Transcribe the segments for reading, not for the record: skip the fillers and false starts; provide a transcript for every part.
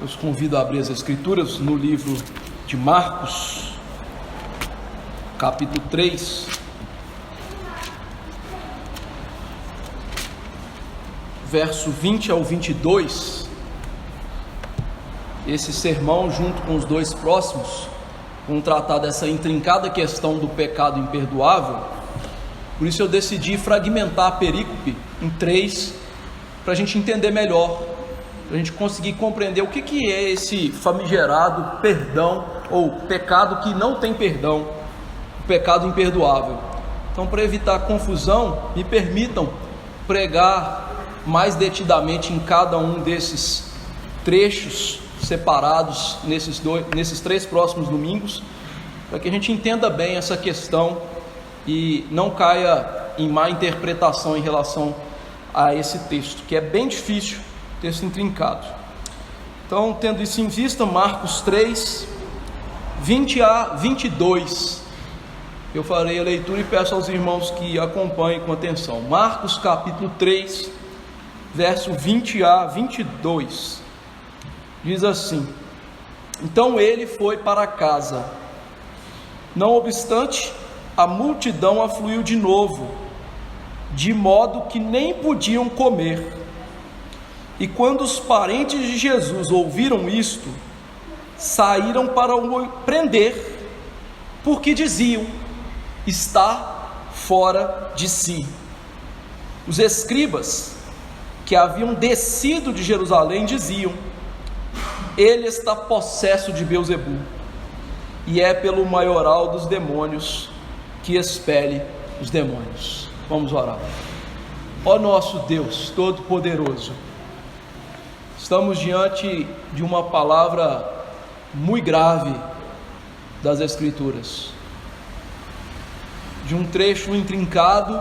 Eu os convido a abrir as Escrituras no livro de Marcos, capítulo 3, verso 20 ao 22. Esse sermão, junto com os dois próximos, vão tratar dessa intrincada questão do pecado imperdoável. Por isso eu decidi fragmentar a perícope em 3, para a gente entender melhor, para a gente conseguir compreender o que é esse famigerado perdão, ou pecado que não tem perdão, o pecado imperdoável. Então, para evitar confusão, me permitam pregar mais detidamente em cada um desses trechos separados nesses 3 próximos domingos, para que a gente entenda bem essa questão e não caia em má interpretação em relação a esse texto, que é bem difícil, texto intrincado. Então, tendo isso em vista, Marcos 3, 20 a 22, eu farei a leitura e peço aos irmãos que acompanhem com atenção. Marcos capítulo 3, verso 20 a 22, diz assim: Então ele foi para casa. Não obstante, a multidão afluiu de novo, de modo que nem podiam comer. E quando os parentes de Jesus ouviram isto, saíram para o prender, porque diziam: está fora de si. Os escribas que haviam descido de Jerusalém diziam: ele está possesso de Beelzebul, e é pelo maioral dos demônios que expele os demônios. Vamos orar. Ó nosso Deus Todo-Poderoso, estamos diante de uma palavra muito grave das Escrituras, de um trecho intrincado,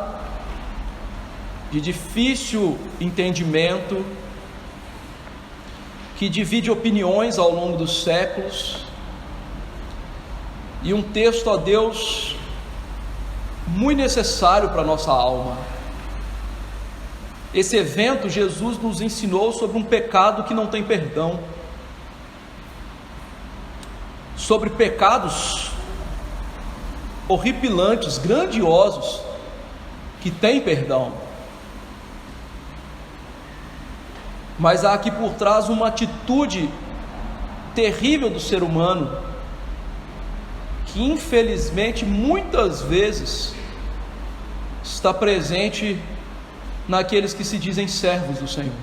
de difícil entendimento, que divide opiniões ao longo dos séculos, e um texto, ó Deus, muito necessário para a nossa alma. Esse evento, Jesus nos ensinou sobre um pecado que não tem perdão, sobre pecados horripilantes, grandiosos, que têm perdão. Mas há aqui por trás uma atitude terrível do ser humano, que infelizmente muitas vezes está presente naqueles que se dizem servos do Senhor.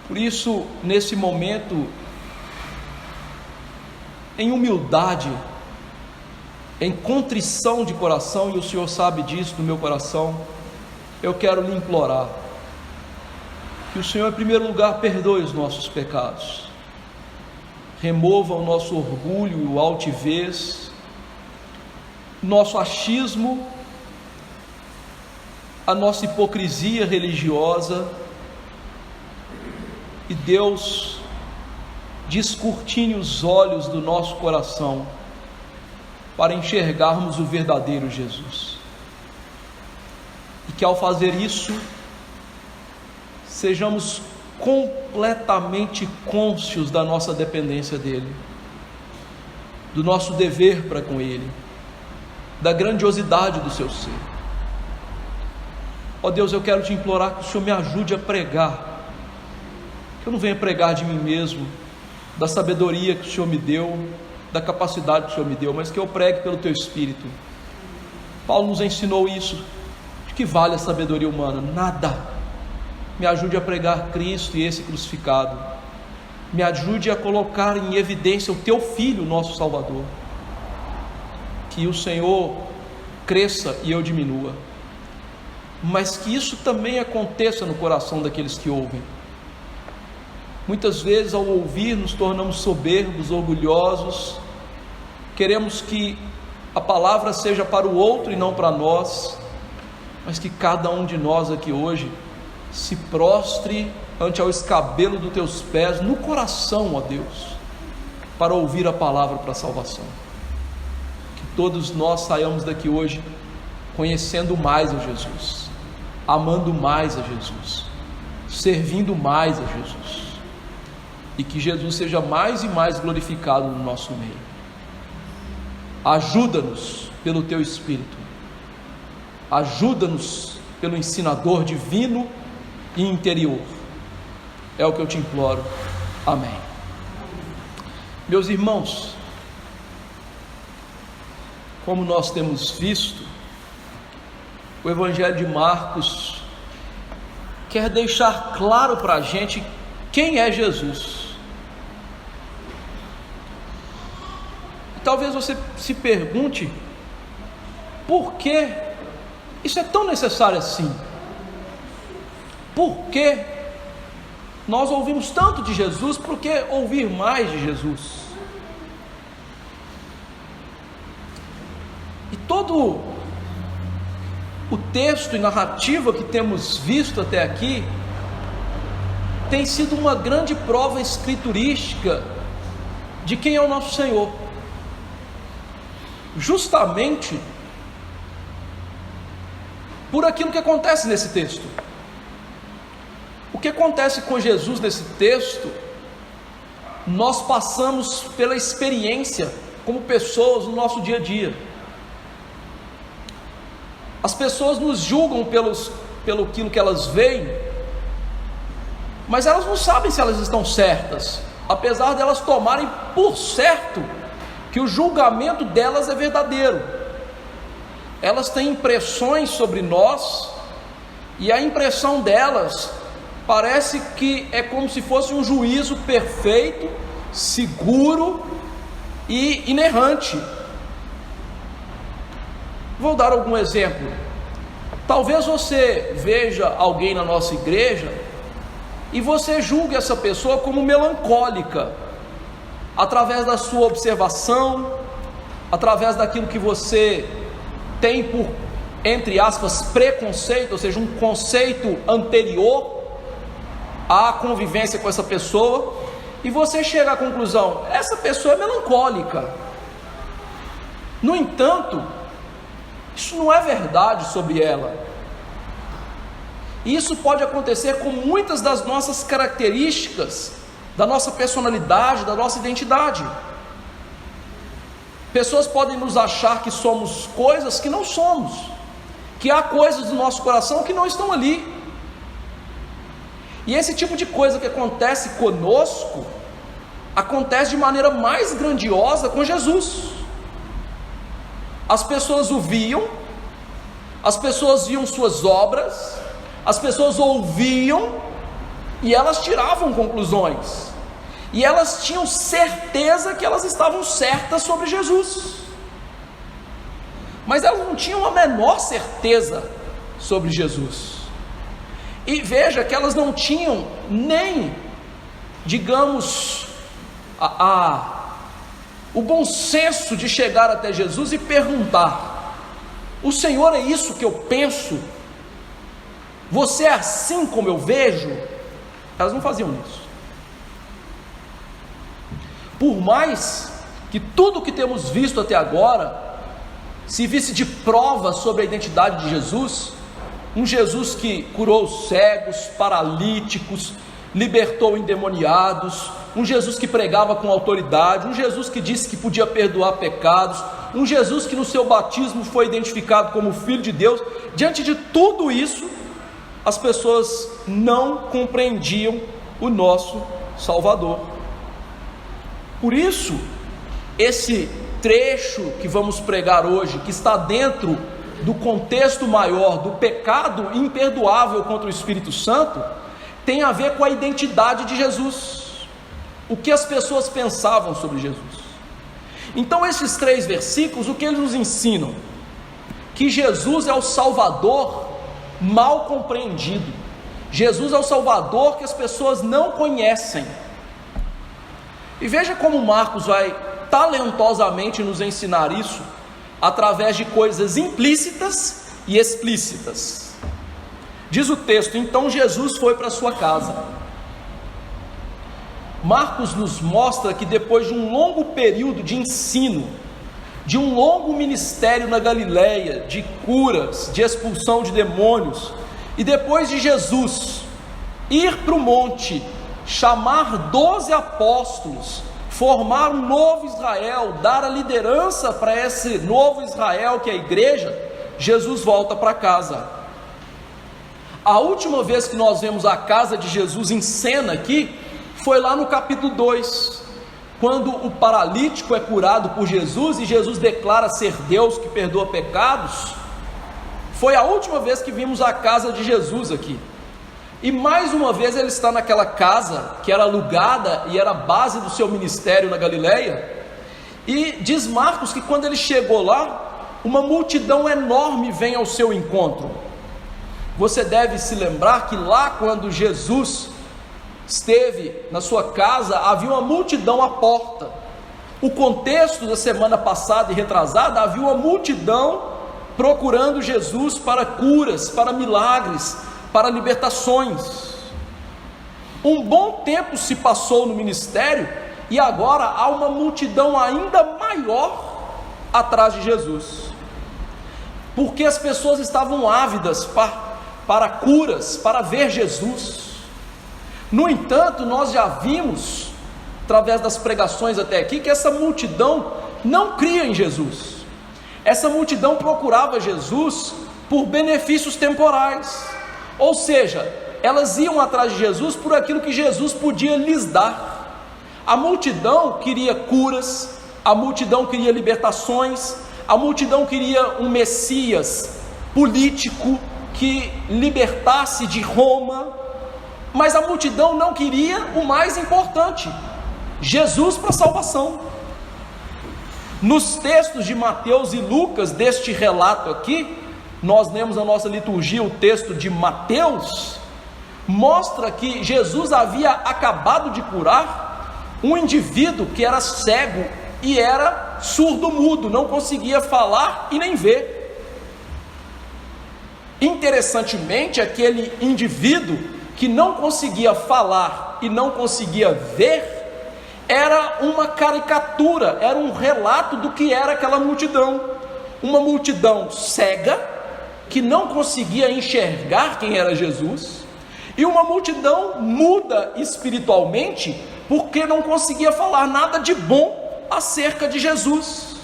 Por isso, nesse momento, em humildade, em contrição de coração, e o Senhor sabe disso do meu coração, eu quero lhe implorar que o Senhor, em primeiro lugar, perdoe os nossos pecados, remova o nosso orgulho e o altivez, nosso achismo, a nossa hipocrisia religiosa, e Deus, descortine os olhos do nosso coração para enxergarmos o verdadeiro Jesus, e que ao fazer isso sejamos completamente cônscios da nossa dependência dEle, do nosso dever para com Ele, da grandiosidade do seu ser. Ó Deus, eu quero te implorar que o Senhor me ajude a pregar, que eu não venha pregar de mim mesmo, da sabedoria que o Senhor me deu, da capacidade que o Senhor me deu, mas que eu pregue pelo Teu Espírito. Paulo nos ensinou isso. De que vale a sabedoria humana? Nada. Me ajude a pregar Cristo e esse crucificado. Me ajude a colocar em evidência o Teu Filho, nosso Salvador. Que o Senhor cresça e eu diminua, mas que isso também aconteça no coração daqueles que ouvem. Muitas vezes, ao ouvir, nos tornamos soberbos, orgulhosos, queremos que a palavra seja para o outro e não para nós, mas que cada um de nós aqui hoje se prostre ante ao escabelo dos Teus pés, no coração, ó Deus, para ouvir a palavra para a salvação. Que todos nós saiamos daqui hoje conhecendo mais a Jesus, amando mais a Jesus, servindo mais a Jesus, e que Jesus seja mais e mais glorificado no nosso meio. Ajuda-nos pelo Teu Espírito, ajuda-nos pelo ensinador divino e interior, é o que eu te imploro. Amém. Meus irmãos, como nós temos visto, o Evangelho de Marcos quer deixar claro para a gente quem é Jesus. E talvez você se pergunte, por que isso é tão necessário assim? Por que nós ouvimos tanto de Jesus, por que ouvir mais de Jesus? E todo o texto e narrativa que temos visto até aqui tem sido uma grande prova escriturística de quem é o nosso Senhor, justamente por aquilo que acontece nesse texto. O que acontece com Jesus nesse texto, nós passamos pela experiência como pessoas no nosso dia a dia. As pessoas nos julgam pelo aquilo que elas veem, mas elas não sabem se elas estão certas, apesar de elas tomarem por certo que o julgamento delas é verdadeiro. Elas têm impressões sobre nós, e a impressão delas parece que é como se fosse um juízo perfeito, seguro e inerrante. Vou dar algum exemplo. Talvez você veja alguém na nossa igreja e você julgue essa pessoa como melancólica, através da sua observação, através daquilo que você tem por, entre aspas, preconceito, ou seja, um conceito anterior à convivência com essa pessoa, e você chega à conclusão: essa pessoa é melancólica. No entanto, isso não é verdade sobre ela. Isso pode acontecer com muitas das nossas características, da nossa personalidade, da nossa identidade. Pessoas podem nos achar que somos coisas que não somos, que há coisas do nosso coração que não estão ali. E esse tipo de coisa que acontece conosco, acontece de maneira mais grandiosa com Jesus. As pessoas o viam, as pessoas viam suas obras, as pessoas ouviam e elas tiravam conclusões, e elas tinham certeza que elas estavam certas sobre Jesus, mas elas não tinham a menor certeza sobre Jesus. E veja que elas não tinham nem, digamos, o bom senso de chegar até Jesus e perguntar: o Senhor é isso que eu penso? Você é assim como eu vejo? Elas não faziam isso. Por mais que tudo que temos visto até agora servisse de prova sobre a identidade de Jesus, um Jesus que curou cegos, paralíticos, libertou endemoniados, um Jesus que pregava com autoridade, um Jesus que disse que podia perdoar pecados, um Jesus que no seu batismo foi identificado como Filho de Deus. Diante de tudo isso, as pessoas não compreendiam o nosso Salvador. Por isso, esse trecho que vamos pregar hoje, que está dentro do contexto maior do pecado imperdoável contra o Espírito Santo, tem a ver com a identidade de Jesus, o que as pessoas pensavam sobre Jesus. Então esses 3 versículos, o que eles nos ensinam? Que Jesus é o Salvador mal compreendido. Jesus é o Salvador que as pessoas não conhecem. E veja como Marcos vai talentosamente nos ensinar isso, através de coisas implícitas e explícitas. Diz o texto: então Jesus foi para sua casa. Marcos nos mostra que depois de um longo período de ensino, de um longo ministério na Galileia, de curas, de expulsão de demônios, e depois de Jesus ir para o monte, chamar 12 apóstolos, formar um novo Israel, dar a liderança para esse novo Israel que é a igreja, Jesus volta para casa. A última vez que nós vemos a casa de Jesus em cena aqui, foi lá no capítulo 2, quando o paralítico é curado por Jesus, e Jesus declara ser Deus que perdoa pecados. Foi a última vez que vimos a casa de Jesus aqui, e mais uma vez ele está naquela casa, que era alugada, e era a base do seu ministério na Galileia, e diz Marcos que quando ele chegou lá, uma multidão enorme vem ao seu encontro. Você deve se lembrar que lá quando Jesus esteve na sua casa, havia uma multidão à porta. O contexto da semana passada e retrasada, havia uma multidão procurando Jesus para curas, para milagres, para libertações. Um bom tempo se passou no ministério, e agora há uma multidão ainda maior atrás de Jesus, porque as pessoas estavam ávidas para curas, para ver Jesus. No entanto, nós já vimos, através das pregações até aqui, que essa multidão não cria em Jesus. Essa multidão procurava Jesus por benefícios temporais, ou seja, elas iam atrás de Jesus por aquilo que Jesus podia lhes dar. A multidão queria curas, a multidão queria libertações, a multidão queria um Messias político que libertasse de Roma, mas a multidão não queria o mais importante, Jesus para a salvação. Nos textos de Mateus e Lucas deste relato aqui, nós lemos na nossa liturgia o texto de Mateus, mostra que Jesus havia acabado de curar um indivíduo que era cego e era surdo-mudo, não conseguia falar e nem ver. Interessantemente, aquele indivíduo que não conseguia falar e não conseguia ver, era uma caricatura, era um relato do que era aquela multidão. Uma multidão cega, que não conseguia enxergar quem era Jesus, e uma multidão muda espiritualmente, porque não conseguia falar nada de bom acerca de Jesus.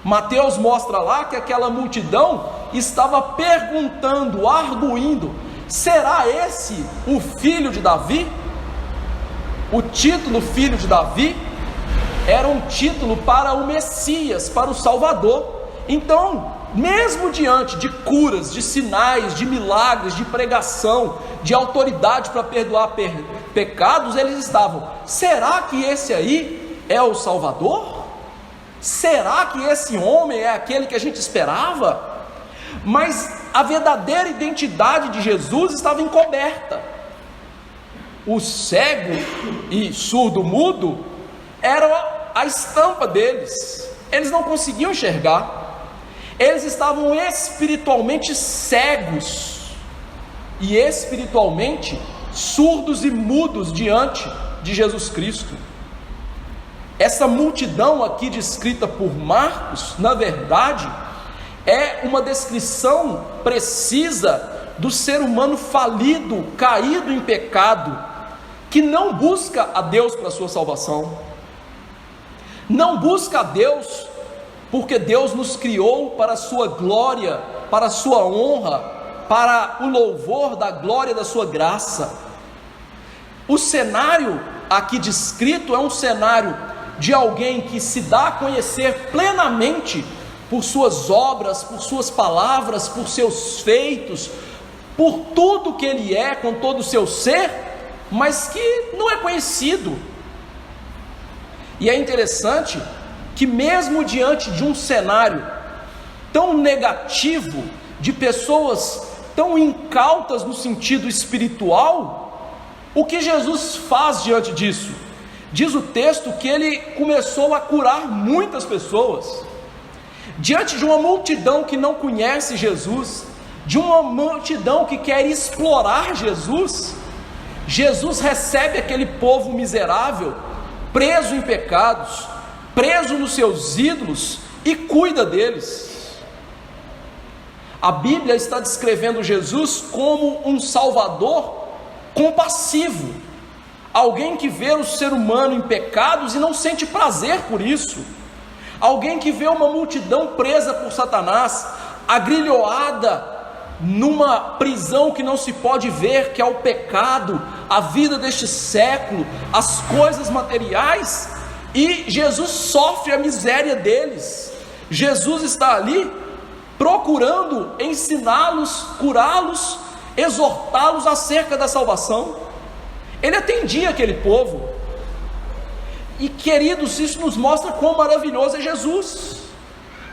Mateus mostra lá que aquela multidão estava perguntando, arguindo: será esse o filho de Davi? O título filho de Davi era um título para o Messias, para o Salvador. Então, mesmo diante de curas, de sinais, de milagres, de pregação, de autoridade para perdoar pecados, eles estavam: será que esse aí é o Salvador? Será que esse homem é aquele que a gente esperava? Mas a verdadeira identidade de Jesus estava encoberta. O cego e surdo-mudo era a estampa deles, eles não conseguiam enxergar, eles estavam espiritualmente cegos e espiritualmente surdos e mudos diante de Jesus Cristo. Essa multidão aqui descrita por Marcos, na verdade, é uma descrição precisa do ser humano falido, caído em pecado, que não busca a Deus para a sua salvação, não busca a Deus porque Deus nos criou para a sua glória, para a sua honra, para o louvor da glória da sua graça. O cenário aqui descrito é um cenário de alguém que se dá a conhecer plenamente por suas obras, por suas palavras, por seus feitos, por tudo que ele é, com todo o seu ser, mas que não é conhecido. E é interessante que mesmo diante de um cenário tão negativo, de pessoas tão incautas no sentido espiritual, o que Jesus faz diante disso? Diz o texto que ele começou a curar muitas pessoas. Diante de uma multidão que não conhece Jesus, de uma multidão que quer explorar Jesus, Jesus recebe aquele povo miserável, preso em pecados, preso nos seus ídolos, e cuida deles. A Bíblia está descrevendo Jesus como um Salvador compassivo, alguém que vê o ser humano em pecados e não sente prazer por isso, alguém que vê uma multidão presa por Satanás, agrilhoada numa prisão que não se pode ver, que é o pecado, a vida deste século, as coisas materiais, e Jesus sofre a miséria deles. Jesus está ali procurando ensiná-los, curá-los, exortá-los acerca da salvação. Ele atendia aquele povo. E queridos, isso nos mostra quão maravilhoso é Jesus,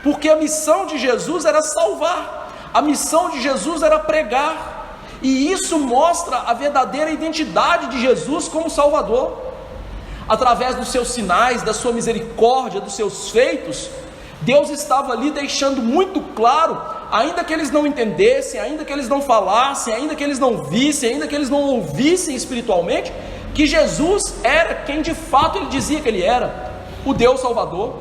porque a missão de Jesus era salvar, a missão de Jesus era pregar, e isso mostra a verdadeira identidade de Jesus como Salvador. Através dos seus sinais, da sua misericórdia, dos seus feitos, Deus estava ali deixando muito claro, ainda que eles não entendessem, ainda que eles não falassem, ainda que eles não vissem, ainda que eles não ouvissem espiritualmente, que Jesus era quem de fato ele dizia que ele era, o Deus Salvador.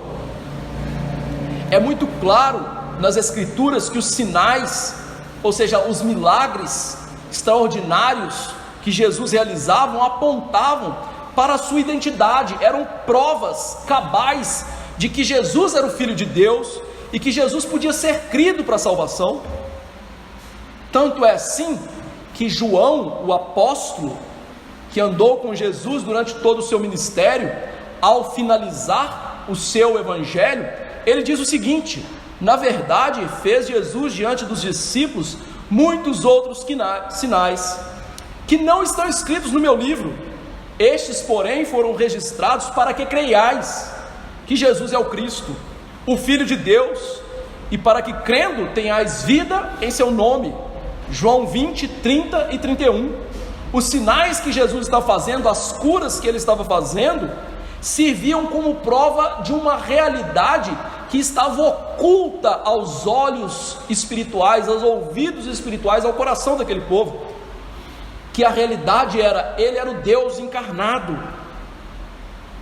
É muito claro nas Escrituras que os sinais, ou seja, os milagres extraordinários que Jesus realizava, apontavam para a sua identidade, eram provas cabais de que Jesus era o Filho de Deus e que Jesus podia ser crido para a salvação. Tanto é assim que João, o apóstolo, que andou com Jesus durante todo o seu ministério, ao finalizar o seu evangelho, ele diz o seguinte: na verdade, fez Jesus diante dos discípulos muitos outros sinais, que não estão escritos no meu livro. Estes, porém, foram registrados para que creiais que Jesus é o Cristo, o Filho de Deus, e para que crendo tenhais vida em seu nome. João 20, 30 e 31. Os sinais que Jesus está fazendo, as curas que ele estava fazendo, serviam como prova de uma realidade que estava oculta aos olhos espirituais, aos ouvidos espirituais, ao coração daquele povo, que a realidade era, ele era o Deus encarnado,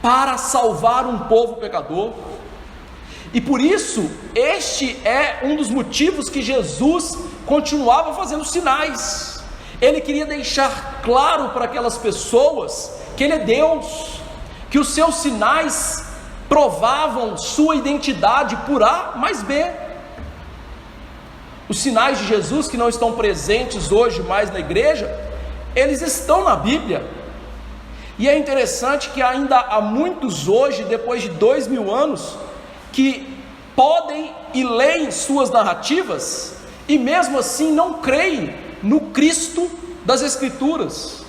para salvar um povo pecador. E por isso, este é um dos motivos que Jesus continuava fazendo sinais. Ele queria deixar claro para aquelas pessoas que ele é Deus, que os seus sinais provavam sua identidade por A mais B. Os sinais de Jesus que não estão presentes hoje mais na igreja, eles estão na Bíblia. E é interessante que ainda há muitos hoje, depois de 2000 anos, que podem e leem suas narrativas, e mesmo assim não creem no Cristo das Escrituras.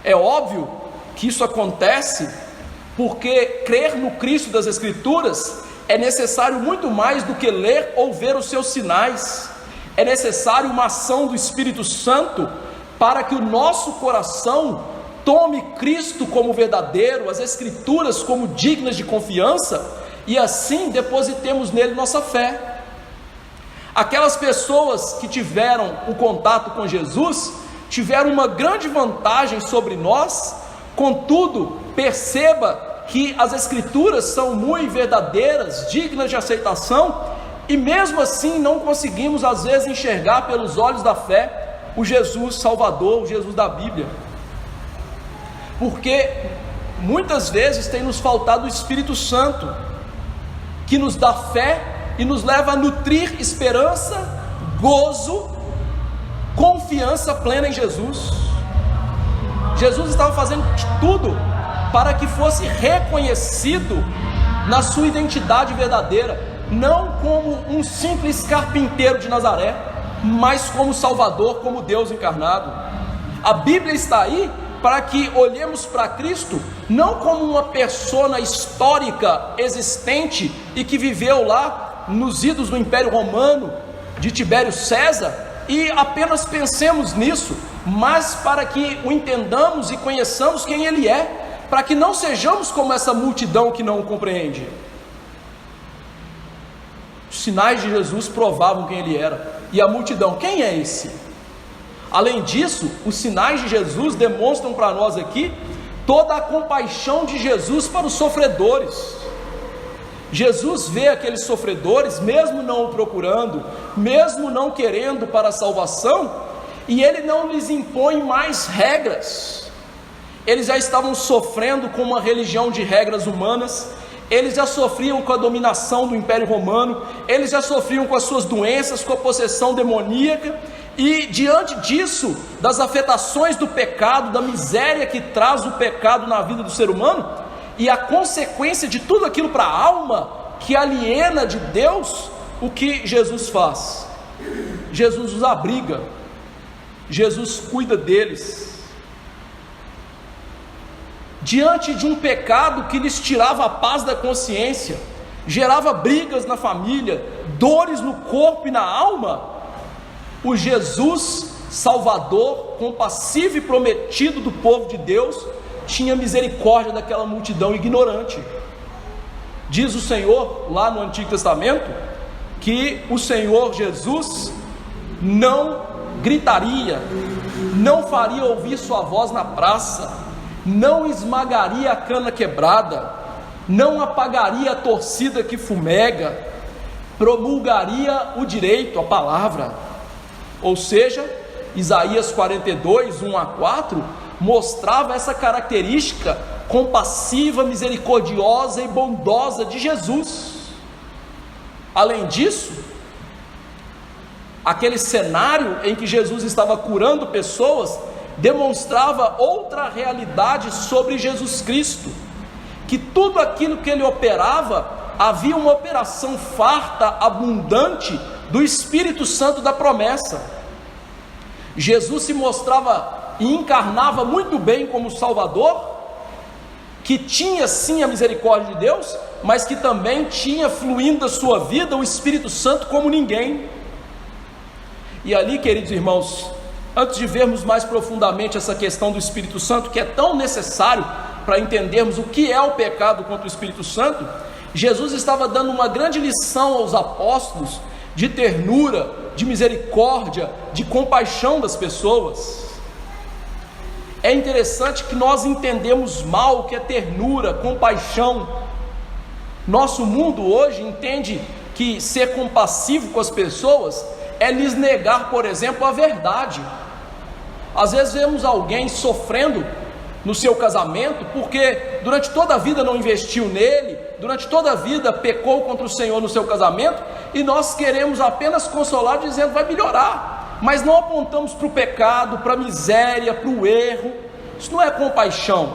É óbvio que isso acontece porque crer no Cristo das Escrituras é necessário muito mais do que ler ou ver os seus sinais. É necessário uma ação do Espírito Santo para que o nosso coração tome Cristo como verdadeiro, as Escrituras como dignas de confiança, e assim depositemos nele nossa fé. Aquelas pessoas que tiveram o contato com Jesus, tiveram uma grande vantagem sobre nós. Contudo, perceba que as Escrituras são muito verdadeiras, dignas de aceitação, e mesmo assim não conseguimos às vezes enxergar pelos olhos da fé o Jesus Salvador, o Jesus da Bíblia, porque muitas vezes tem nos faltado o Espírito Santo, que nos dá fé e nos leva a nutrir esperança, gozo, confiança plena em Jesus. Jesus estava fazendo de tudo para que fosse reconhecido na sua identidade verdadeira, não como um simples carpinteiro de Nazaré, mas como Salvador, como Deus encarnado. A Bíblia está aí para que olhemos para Cristo não como uma persona histórica existente e que viveu lá nos idos do Império Romano de Tibério César e apenas pensemos nisso, mas para que o entendamos e conheçamos quem ele é, para que não sejamos como essa multidão que não o compreende. Os sinais de Jesus provavam quem ele era, e a multidão, quem é esse? Além disso, os sinais de Jesus demonstram para nós aqui toda a compaixão de Jesus para os sofredores. Jesus vê aqueles sofredores, mesmo não o procurando, mesmo não querendo para a salvação, e ele não lhes impõe mais regras. Eles já estavam sofrendo com uma religião de regras humanas, eles já sofriam com a dominação do Império Romano, eles já sofriam com as suas doenças, com a possessão demoníaca, e diante disso, das afetações do pecado, da miséria que traz o pecado na vida do ser humano, e a consequência de tudo aquilo para a alma, que aliena de Deus, o que Jesus faz? Jesus os abriga, Jesus cuida deles. Diante de um pecado que lhes tirava a paz da consciência, gerava brigas na família, dores no corpo e na alma, o Jesus Salvador, compassivo e prometido do povo de Deus, tinha misericórdia daquela multidão ignorante. Diz o Senhor lá no Antigo Testamento que o Senhor Jesus não gritaria, não faria ouvir sua voz na praça, não esmagaria a cana quebrada, não apagaria a torcida que fumega, promulgaria o direito, a palavra. Ou seja, Isaías 42, 1-4, mostrava essa característica compassiva, misericordiosa e bondosa de Jesus. Além disso, aquele cenário em que Jesus estava curando pessoas, demonstrava outra realidade sobre Jesus Cristo, que tudo aquilo que ele operava, havia uma operação farta, abundante, do Espírito Santo da promessa. Jesus se mostrava e encarnava muito bem como Salvador, que tinha sim a misericórdia de Deus, mas que também tinha fluindo da sua vida o Espírito Santo como ninguém. E ali, queridos irmãos, antes de vermos mais profundamente essa questão do Espírito Santo, que é tão necessário para entendermos o que é o pecado contra o Espírito Santo, Jesus estava dando uma grande lição aos apóstolos de ternura, de misericórdia, de compaixão das pessoas. É interessante que nós entendemos mal o que é ternura, compaixão. Nosso mundo hoje entende que ser compassivo com as pessoas é lhes negar, por exemplo, a verdade. Às vezes vemos alguém sofrendo no seu casamento porque durante toda a vida não investiu nele, durante toda a vida pecou contra o Senhor no seu casamento, e nós queremos apenas consolar dizendo vai melhorar, mas não apontamos para o pecado, para a miséria, para o erro. Isso não é compaixão.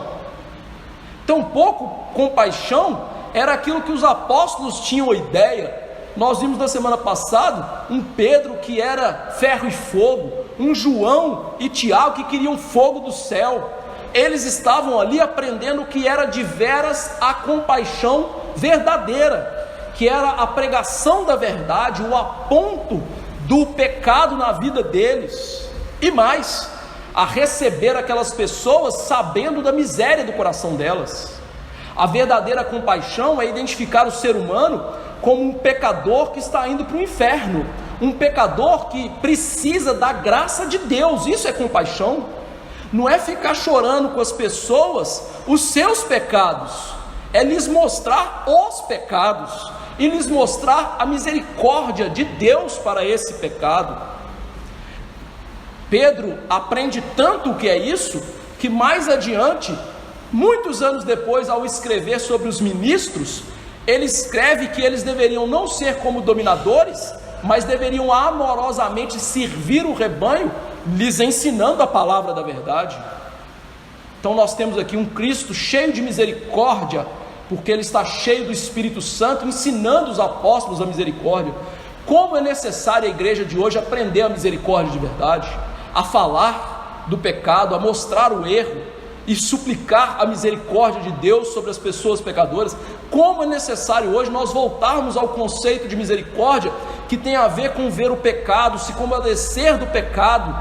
Tampouco compaixão era aquilo que os apóstolos tinham a ideia. Nós vimos na semana passada um Pedro que era ferro e fogo, um João e Tiago que queriam fogo do céu. Eles estavam ali aprendendo o que era de veras a compaixão verdadeira, que era a pregação da verdade, o aponto do pecado na vida deles, e mais, a receber aquelas pessoas sabendo da miséria do coração delas. A verdadeira compaixão é identificar o ser humano como um pecador que está indo para o inferno, um pecador que precisa da graça de Deus. Isso é compaixão. Não é ficar chorando com as pessoas os seus pecados, é lhes mostrar os pecados e lhes mostrar a misericórdia de Deus para esse pecado. Pedro aprende tanto o que é isso, que mais adiante, muitos anos depois, ao escrever sobre os ministros, ele escreve que eles deveriam não ser como dominadores, mas deveriam amorosamente servir o rebanho, lhes ensinando a palavra da verdade. Então nós temos aqui um Cristo cheio de misericórdia, porque ele está cheio do Espírito Santo, ensinando os apóstolos a misericórdia. Como é necessário a igreja de hoje aprender a misericórdia de verdade, a falar do pecado, a mostrar o erro e suplicar a misericórdia de Deus sobre as pessoas pecadoras. Como é necessário hoje nós voltarmos ao conceito de misericórdia, que tem a ver com ver o pecado, se compadecer do pecado,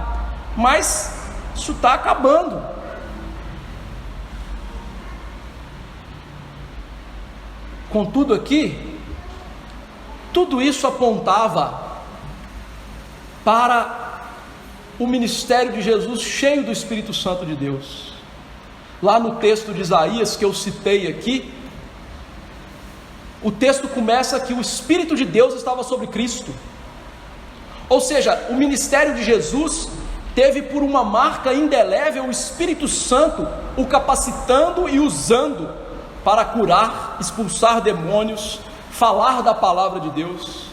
mas isso está acabando. Contudo aqui, tudo isso apontava para o ministério de Jesus cheio do Espírito Santo de Deus. Lá no texto de Isaías que eu citei aqui, o texto começa que o Espírito de Deus estava sobre Cristo. Ou seja, o ministério de Jesus teve por uma marca indelével o Espírito Santo o capacitando e usando para curar, expulsar demônios, falar da palavra de Deus.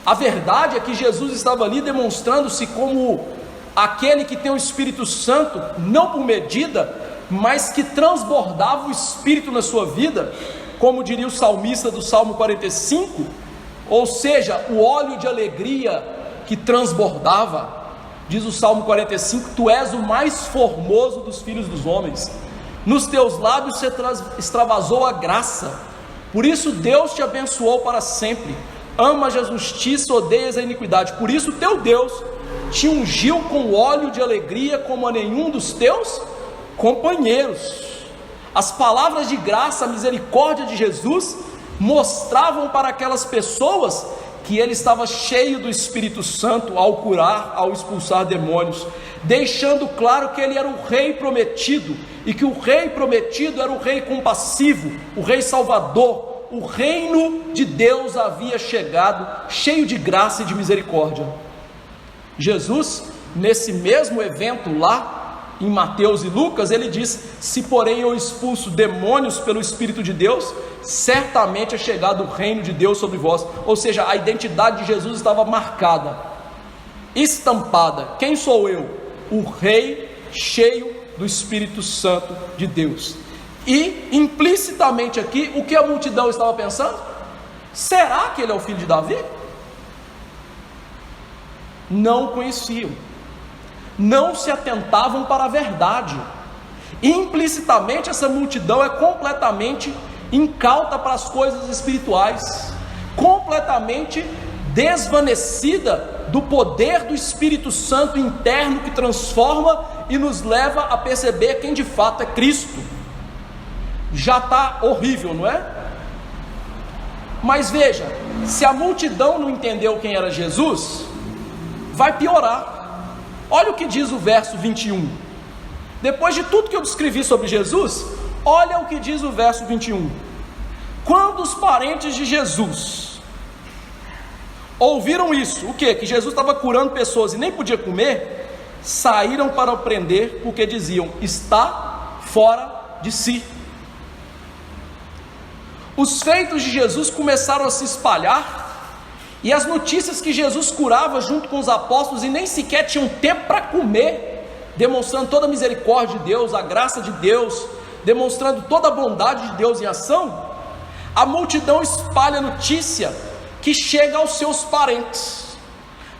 A verdade é que Jesus estava ali demonstrando-se como aquele que tem o Espírito Santo, não por medida, mas que transbordava o Espírito na sua vida, como diria o salmista do Salmo 45, ou seja, o óleo de alegria que transbordava. Diz o Salmo 45, tu és o mais formoso dos filhos dos homens, nos teus lábios se extravasou a graça, por isso Deus te abençoou para sempre, amas a justiça, odeias a iniquidade, por isso teu Deus te ungiu com óleo de alegria como a nenhum dos teus companheiros. As palavras de graça, a misericórdia de Jesus mostravam para aquelas pessoas que ele estava cheio do Espírito Santo ao curar, ao expulsar demônios, deixando claro que ele era o rei prometido, e que o rei prometido era o rei compassivo, o rei salvador. O reino de Deus havia chegado, cheio de graça e de misericórdia. Jesus, nesse mesmo evento lá, em Mateus e Lucas, ele diz: se porém eu expulso demônios pelo Espírito de Deus, certamente é chegado o reino de Deus sobre vós. Ou seja, a identidade de Jesus estava marcada, estampada. Quem sou eu? O rei cheio do Espírito Santo de Deus. E implicitamente aqui, o que a multidão estava pensando? Será que ele é o filho de Davi? Não o conheciam, não se atentavam para a verdade. Implicitamente essa multidão é completamente incauta para as coisas espirituais, completamente desvanecida do poder do Espírito Santo interno que transforma e nos leva a perceber quem de fato é Cristo. Já está horrível, não é? Mas veja, se a multidão não entendeu quem era Jesus, vai piorar. Olha o que diz o verso 21. Depois de tudo que eu descrevi sobre Jesus, olha o que diz o verso 21. Quando os parentes de Jesus ouviram isso, o quê? Que Jesus estava curando pessoas e nem podia comer, saíram para o prender, porque diziam: está fora de si. Os feitos de Jesus começaram a se espalhar, e as notícias que Jesus curava junto com os apóstolos e nem sequer tinham tempo para comer, demonstrando toda a misericórdia de Deus, a graça de Deus, demonstrando toda a bondade de Deus em ação. A multidão espalha a notícia que chega aos seus parentes.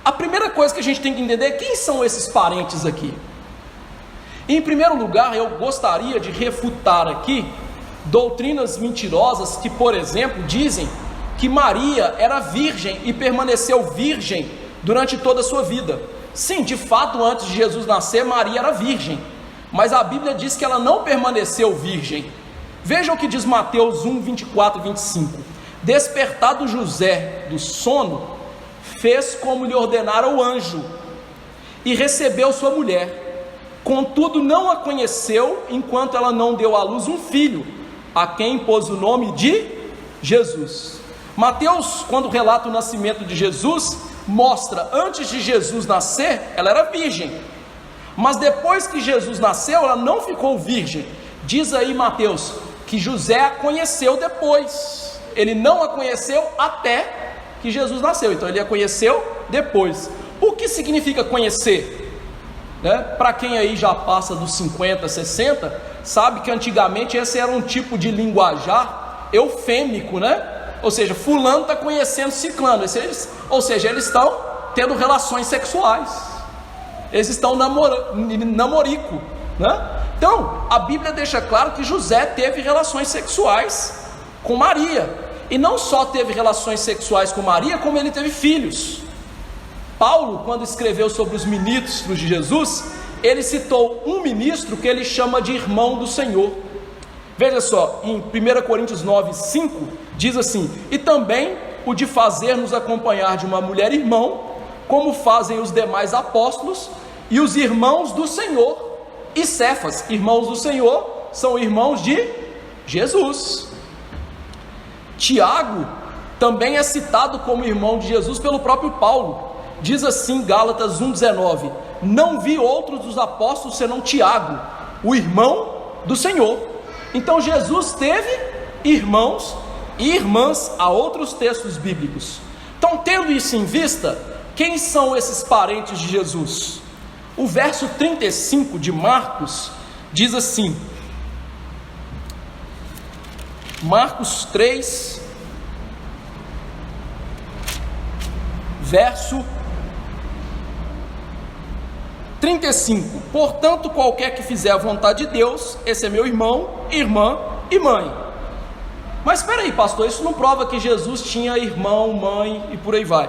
A primeira coisa que a gente tem que entender é quem são esses parentes aqui. Em primeiro lugar, eu gostaria de refutar aqui doutrinas mentirosas que, por exemplo, dizem que Maria era virgem e permaneceu virgem durante toda a sua vida. Sim, de fato, antes de Jesus nascer, Maria era virgem, mas a Bíblia diz que ela não permaneceu virgem. Veja o que diz Mateus 1, 24 e 25. Despertado José do sono, fez como lhe ordenara o anjo, e recebeu sua mulher. Contudo, não a conheceu enquanto ela não deu à luz um filho, a quem pôs o nome de Jesus. Mateus, quando relata o nascimento de Jesus, mostra, antes de Jesus nascer, ela era virgem, mas depois que Jesus nasceu, ela não ficou virgem. Diz aí Mateus, que José a conheceu depois, ele não a conheceu até que Jesus nasceu, então ele a conheceu depois. O que significa conhecer? Para quem aí já passa dos 50, 60, sabe que antigamente esse era um tipo de linguajar eufêmico, né? Ou seja, fulano está conhecendo ciclano, ou seja, eles estão tendo relações sexuais, eles estão namorico, né? Então, a Bíblia deixa claro que José teve relações sexuais com Maria, e não só teve relações sexuais com Maria, como ele teve filhos. Paulo, quando escreveu sobre os ministros de Jesus, ele citou um ministro que ele chama de irmão do Senhor. Veja só, em 1 Coríntios 9, 5, diz assim: e também o de fazer-nos acompanhar de uma mulher irmão, como fazem os demais apóstolos e os irmãos do Senhor. E Cefas, irmãos do Senhor, são irmãos de Jesus. Tiago também é citado como irmão de Jesus pelo próprio Paulo. Diz assim Gálatas 1,19: não vi outros dos apóstolos senão Tiago, o irmão do Senhor. Então Jesus teve irmãos e irmãs a outros textos bíblicos. Então, tendo isso em vista, quem são esses parentes de Jesus? O verso 35 de Marcos diz assim, Marcos 3, verso 35: portanto, qualquer que fizer a vontade de Deus, esse é meu irmão, irmã e mãe. Mas espera aí, pastor, isso não prova que Jesus tinha irmão, mãe e por aí vai.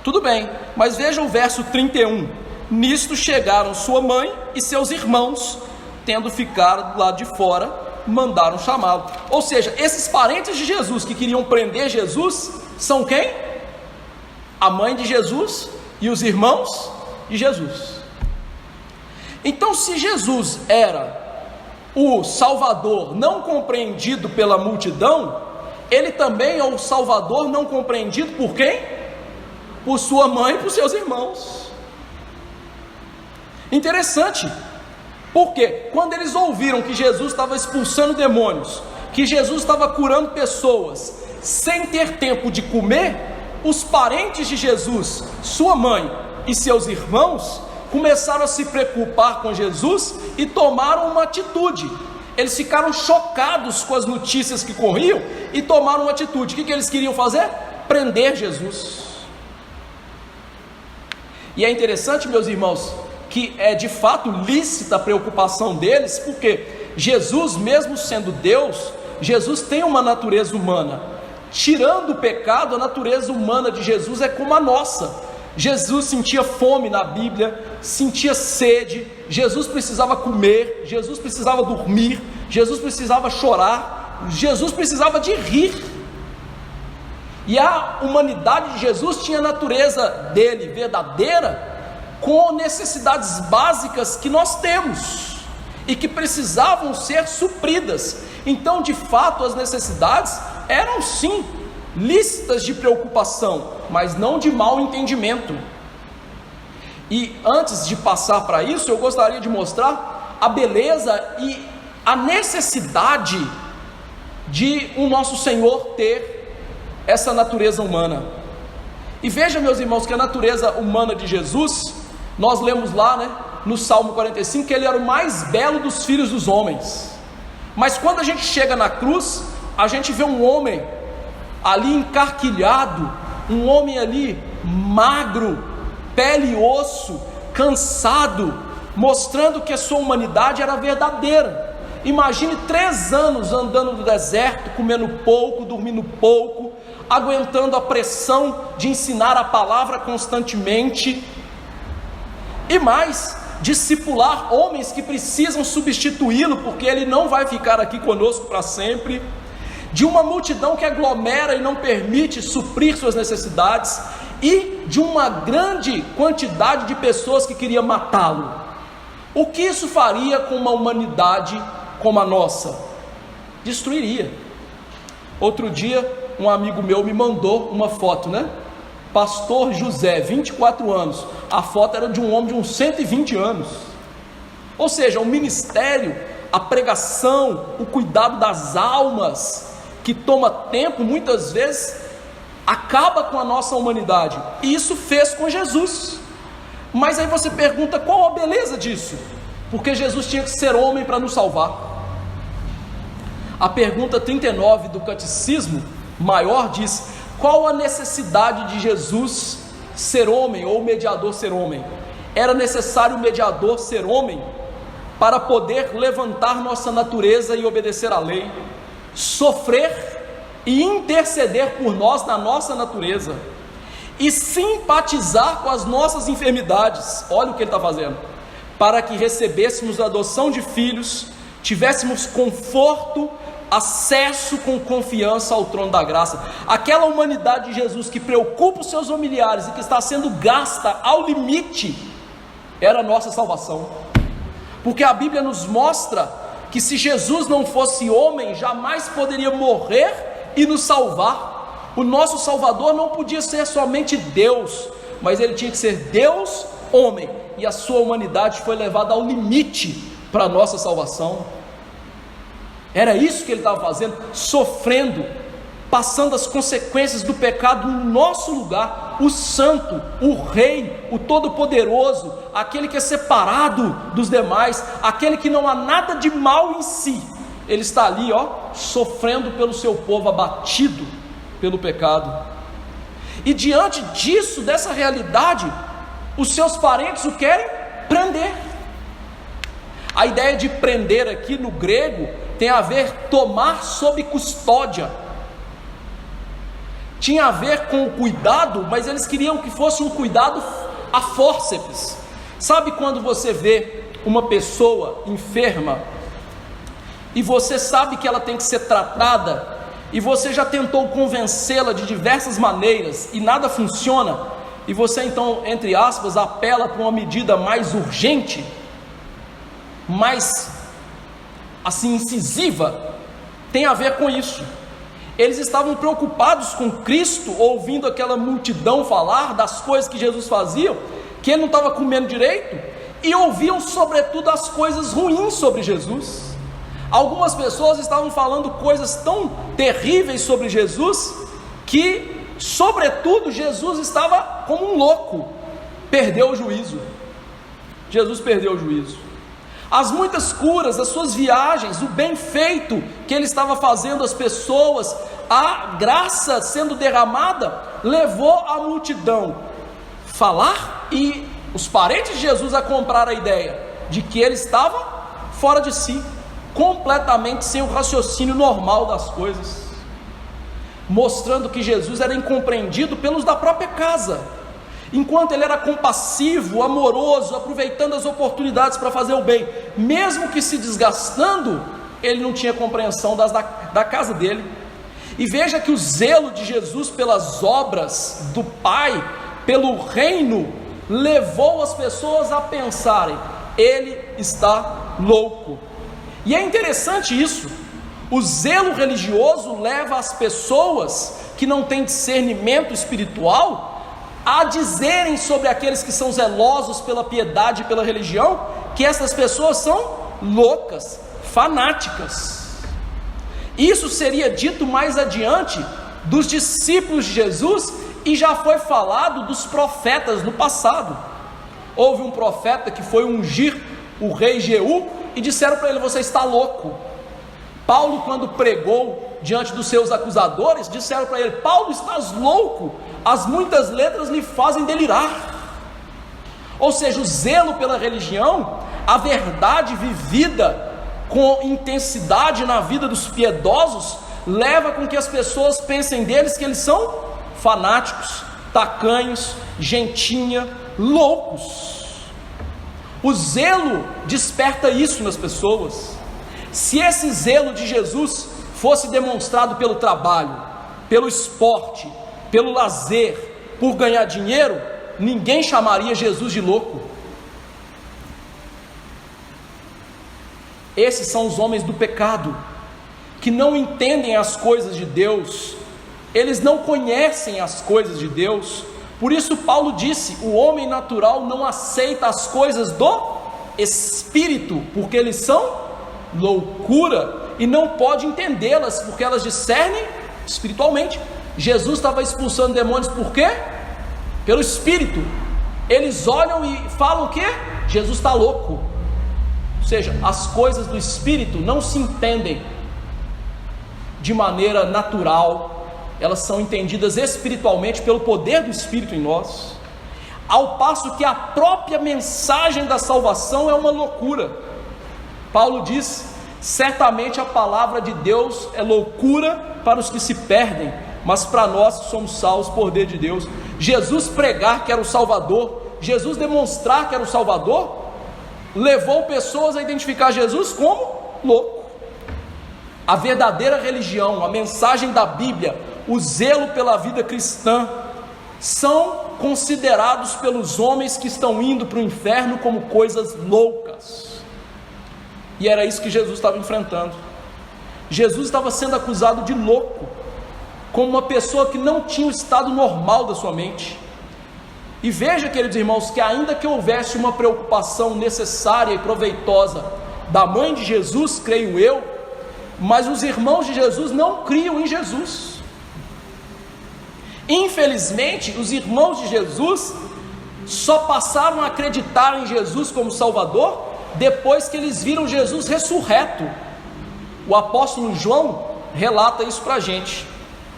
Tudo bem, mas veja o verso 31: nisto chegaram sua mãe e seus irmãos, tendo ficado do lado de fora, mandaram chamá-lo. Ou seja, esses parentes de Jesus que queriam prender Jesus, são quem? A mãe de Jesus e os irmãos de Jesus. Então, se Jesus era o Salvador não compreendido pela multidão, ele também é o Salvador não compreendido por quem? Por sua mãe e por seus irmãos. Interessante, porque quando eles ouviram que Jesus estava expulsando demônios, que Jesus estava curando pessoas sem ter tempo de comer, os parentes de Jesus, sua mãe e seus irmãos, começaram a se preocupar com Jesus e tomaram uma atitude. Eles ficaram chocados com as notícias que corriam e tomaram uma atitude. O que eles queriam fazer? Prender Jesus. E é interessante, meus irmãos, que é de fato lícita a preocupação deles, porque Jesus, mesmo sendo Deus, Jesus tem uma natureza humana. Tirando o pecado, a natureza humana de Jesus é como a nossa. Jesus sentia fome na Bíblia, sentia sede, Jesus precisava comer, Jesus precisava dormir, Jesus precisava chorar, Jesus precisava de rir. E a humanidade de Jesus tinha a natureza dele verdadeira, com necessidades básicas que nós temos e que precisavam ser supridas. Então, de fato, as necessidades eram sim lícitas de preocupação, mas não de mau entendimento. E antes de passar para isso, eu gostaria de mostrar a beleza e a necessidade de o nosso Senhor ter essa natureza humana. E veja, meus irmãos, que a natureza humana de Jesus, nós lemos lá, no Salmo 45, que ele era o mais belo dos filhos dos homens. Mas quando a gente chega na cruz, a gente vê um homem ali encarquilhado, um homem ali magro, pele e osso, cansado, mostrando que a sua humanidade era verdadeira. Imagine 3 anos andando no deserto, comendo pouco, dormindo pouco, aguentando a pressão de ensinar a palavra constantemente, e mais, discipular homens que precisam substituí-lo, porque ele não vai ficar aqui conosco para sempre, de uma multidão que aglomera e não permite suprir suas necessidades, e de uma grande quantidade de pessoas que queriam matá-lo. O que isso faria com uma humanidade como a nossa? Destruiria. Outro dia, um amigo meu me mandou uma foto, Pastor José, 24 anos. A foto era de um homem de uns 120 anos. Ou seja, o ministério, a pregação, o cuidado das almas, que toma tempo, muitas vezes, acaba com a nossa humanidade. E isso fez com Jesus. Mas aí você pergunta, qual a beleza disso? Porque Jesus tinha que ser homem para nos salvar. A pergunta 39 do Catecismo Maior diz: qual a necessidade de Jesus ser homem, ou o mediador ser homem? Era necessário o mediador ser homem para poder levantar nossa natureza e obedecer à lei, sofrer e interceder por nós na nossa natureza, e simpatizar com as nossas enfermidades. Olha o que ele está fazendo: para que recebêssemos a adoção de filhos, tivéssemos conforto, acesso com confiança ao trono da graça. Aquela humanidade de Jesus que preocupa os seus familiares e que está sendo gasta ao limite, era a nossa salvação. Porque a Bíblia nos mostra que se Jesus não fosse homem, jamais poderia morrer e nos salvar. O nosso Salvador não podia ser somente Deus, mas ele tinha que ser Deus, homem. e a sua humanidade foi levada ao limite para a nossa salvação. Era isso que ele estava fazendo, sofrendo, passando as consequências do pecado no nosso lugar. O santo, o rei, o todo-poderoso, aquele que é separado dos demais, aquele que não há nada de mal em si, ele está ali, sofrendo pelo seu povo, abatido pelo pecado. E diante disso, dessa realidade, os seus parentes o querem prender. A ideia de prender aqui no grego tem a ver tomar sob custódia. Tinha a ver com o cuidado, mas eles queriam que fosse um cuidado a fórceps. Sabe quando você vê uma pessoa enferma e você sabe que ela tem que ser tratada, e você já tentou convencê-la de diversas maneiras e nada funciona, e você então, entre aspas, apela para uma medida mais urgente, mais assim incisiva? Tem a ver com isso. Eles estavam preocupados com Cristo, ouvindo aquela multidão falar das coisas que Jesus fazia, que ele não estava comendo direito, e ouviam sobretudo as coisas ruins sobre Jesus. Algumas pessoas estavam falando coisas tão terríveis sobre Jesus, que sobretudo Jesus estava como um louco, perdeu o juízo. Jesus perdeu o juízo. As muitas curas, as suas viagens, o bem feito que ele estava fazendo às pessoas, a graça sendo derramada, levou a multidão a falar e os parentes de Jesus a comprar a ideia de que ele estava fora de si, completamente sem o raciocínio normal das coisas, mostrando que Jesus era incompreendido pelos da própria casa. Enquanto ele era compassivo, amoroso, aproveitando as oportunidades para fazer o bem, mesmo que se desgastando, ele não tinha compreensão da casa dele. E veja que o zelo de Jesus pelas obras do Pai, pelo reino, levou as pessoas a pensarem: ele está louco. E é interessante isso. O zelo religioso leva as pessoas que não têm discernimento espiritual a dizerem sobre aqueles que são zelosos pela piedade e pela religião, que essas pessoas são loucas, fanáticas. Isso seria dito mais adiante dos discípulos de Jesus, e já foi falado dos profetas no passado. Houve um profeta que foi ungir o rei Jeú, e disseram para ele: você está louco. Paulo, quando pregou diante dos seus acusadores, disseram para ele: Paulo, estás louco, as muitas letras lhe fazem delirar. Ou seja, o zelo pela religião, a verdade vivida com intensidade na vida dos piedosos, leva com que as pessoas pensem deles que eles são fanáticos, tacanhos, gentinha, loucos. O zelo desperta isso nas pessoas. Se esse zelo de Jesus fosse demonstrado pelo trabalho, pelo esporte, pelo lazer, por ganhar dinheiro, ninguém chamaria Jesus de louco. Esses são os homens do pecado, que não entendem as coisas de Deus, eles não conhecem as coisas de Deus. Por isso Paulo disse: o homem natural não aceita as coisas do Espírito, porque eles são loucura, e não pode entendê-las, porque elas discernem espiritualmente. Jesus estava expulsando demônios por quê? Pelo Espírito. Eles olham e falam o quê? Jesus está louco. Ou seja, as coisas do Espírito não se entendem de maneira natural, elas são entendidas espiritualmente pelo poder do Espírito em nós, ao passo que a própria mensagem da salvação é uma loucura. Paulo diz: certamente a palavra de Deus é loucura para os que se perdem, mas para nós que somos salvos por poder de Deus. Jesus pregar que era o Salvador, Jesus demonstrar que era o Salvador, levou pessoas a identificar Jesus como louco. A verdadeira religião, a mensagem da Bíblia, o zelo pela vida cristã, são considerados pelos homens que estão indo para o inferno como coisas loucas. E era isso que Jesus estava enfrentando. Jesus estava sendo acusado de louco, como uma pessoa que não tinha o estado normal da sua mente. E veja, queridos irmãos, que ainda que houvesse uma preocupação necessária e proveitosa da mãe de Jesus, creio eu, mas os irmãos de Jesus não criam em Jesus. Infelizmente, os irmãos de Jesus só passaram a acreditar em Jesus como Salvador depois que eles viram Jesus ressurreto. O apóstolo João relata isso para a gente.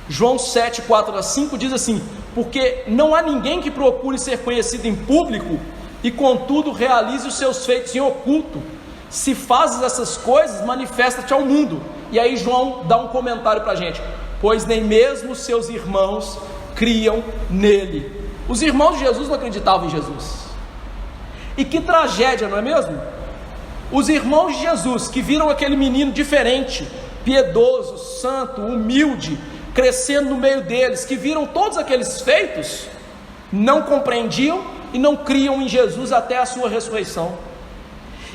João 7, 4-5 diz assim: porque não há ninguém que procure ser conhecido em público e contudo realize os seus feitos em oculto. Se fazes essas coisas, manifesta-te ao mundo. E aí João dá um comentário para a gente: pois nem mesmo os seus irmãos criam nele. Os irmãos de Jesus não acreditavam em Jesus. E que tragédia, não é mesmo? Os irmãos de Jesus, que viram aquele menino diferente, piedoso, santo, humilde, crescendo no meio deles, que viram todos aqueles feitos, não compreendiam e não criam em Jesus até a sua ressurreição.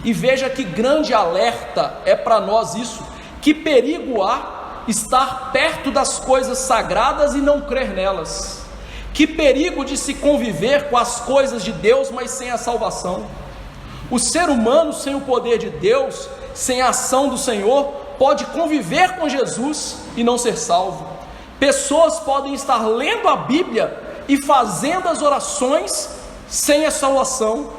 E veja que grande alerta é para nós isso, que perigo há estar perto das coisas sagradas e não crer nelas, que perigo de se conviver com as coisas de Deus, mas sem a salvação. O ser humano sem o poder de Deus, sem a ação do Senhor, pode conviver com Jesus e não ser salvo. Pessoas podem estar lendo a Bíblia e fazendo as orações sem a salvação.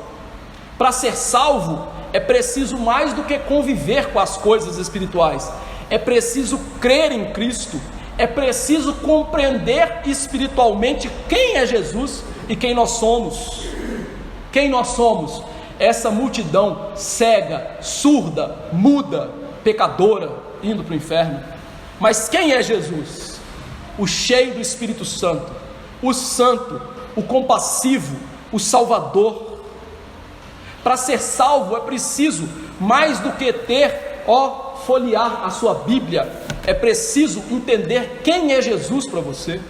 Para ser salvo é preciso mais do que conviver com as coisas espirituais, é preciso crer em Cristo, é preciso compreender espiritualmente quem é Jesus e quem nós somos. Quem nós somos? Essa multidão cega, surda, muda, pecadora, indo para o inferno. Mas quem é Jesus? O cheio do Espírito Santo, o santo, o compassivo, o salvador. Para ser salvo é preciso mais do que folhear a sua Bíblia, é preciso entender quem é Jesus para você,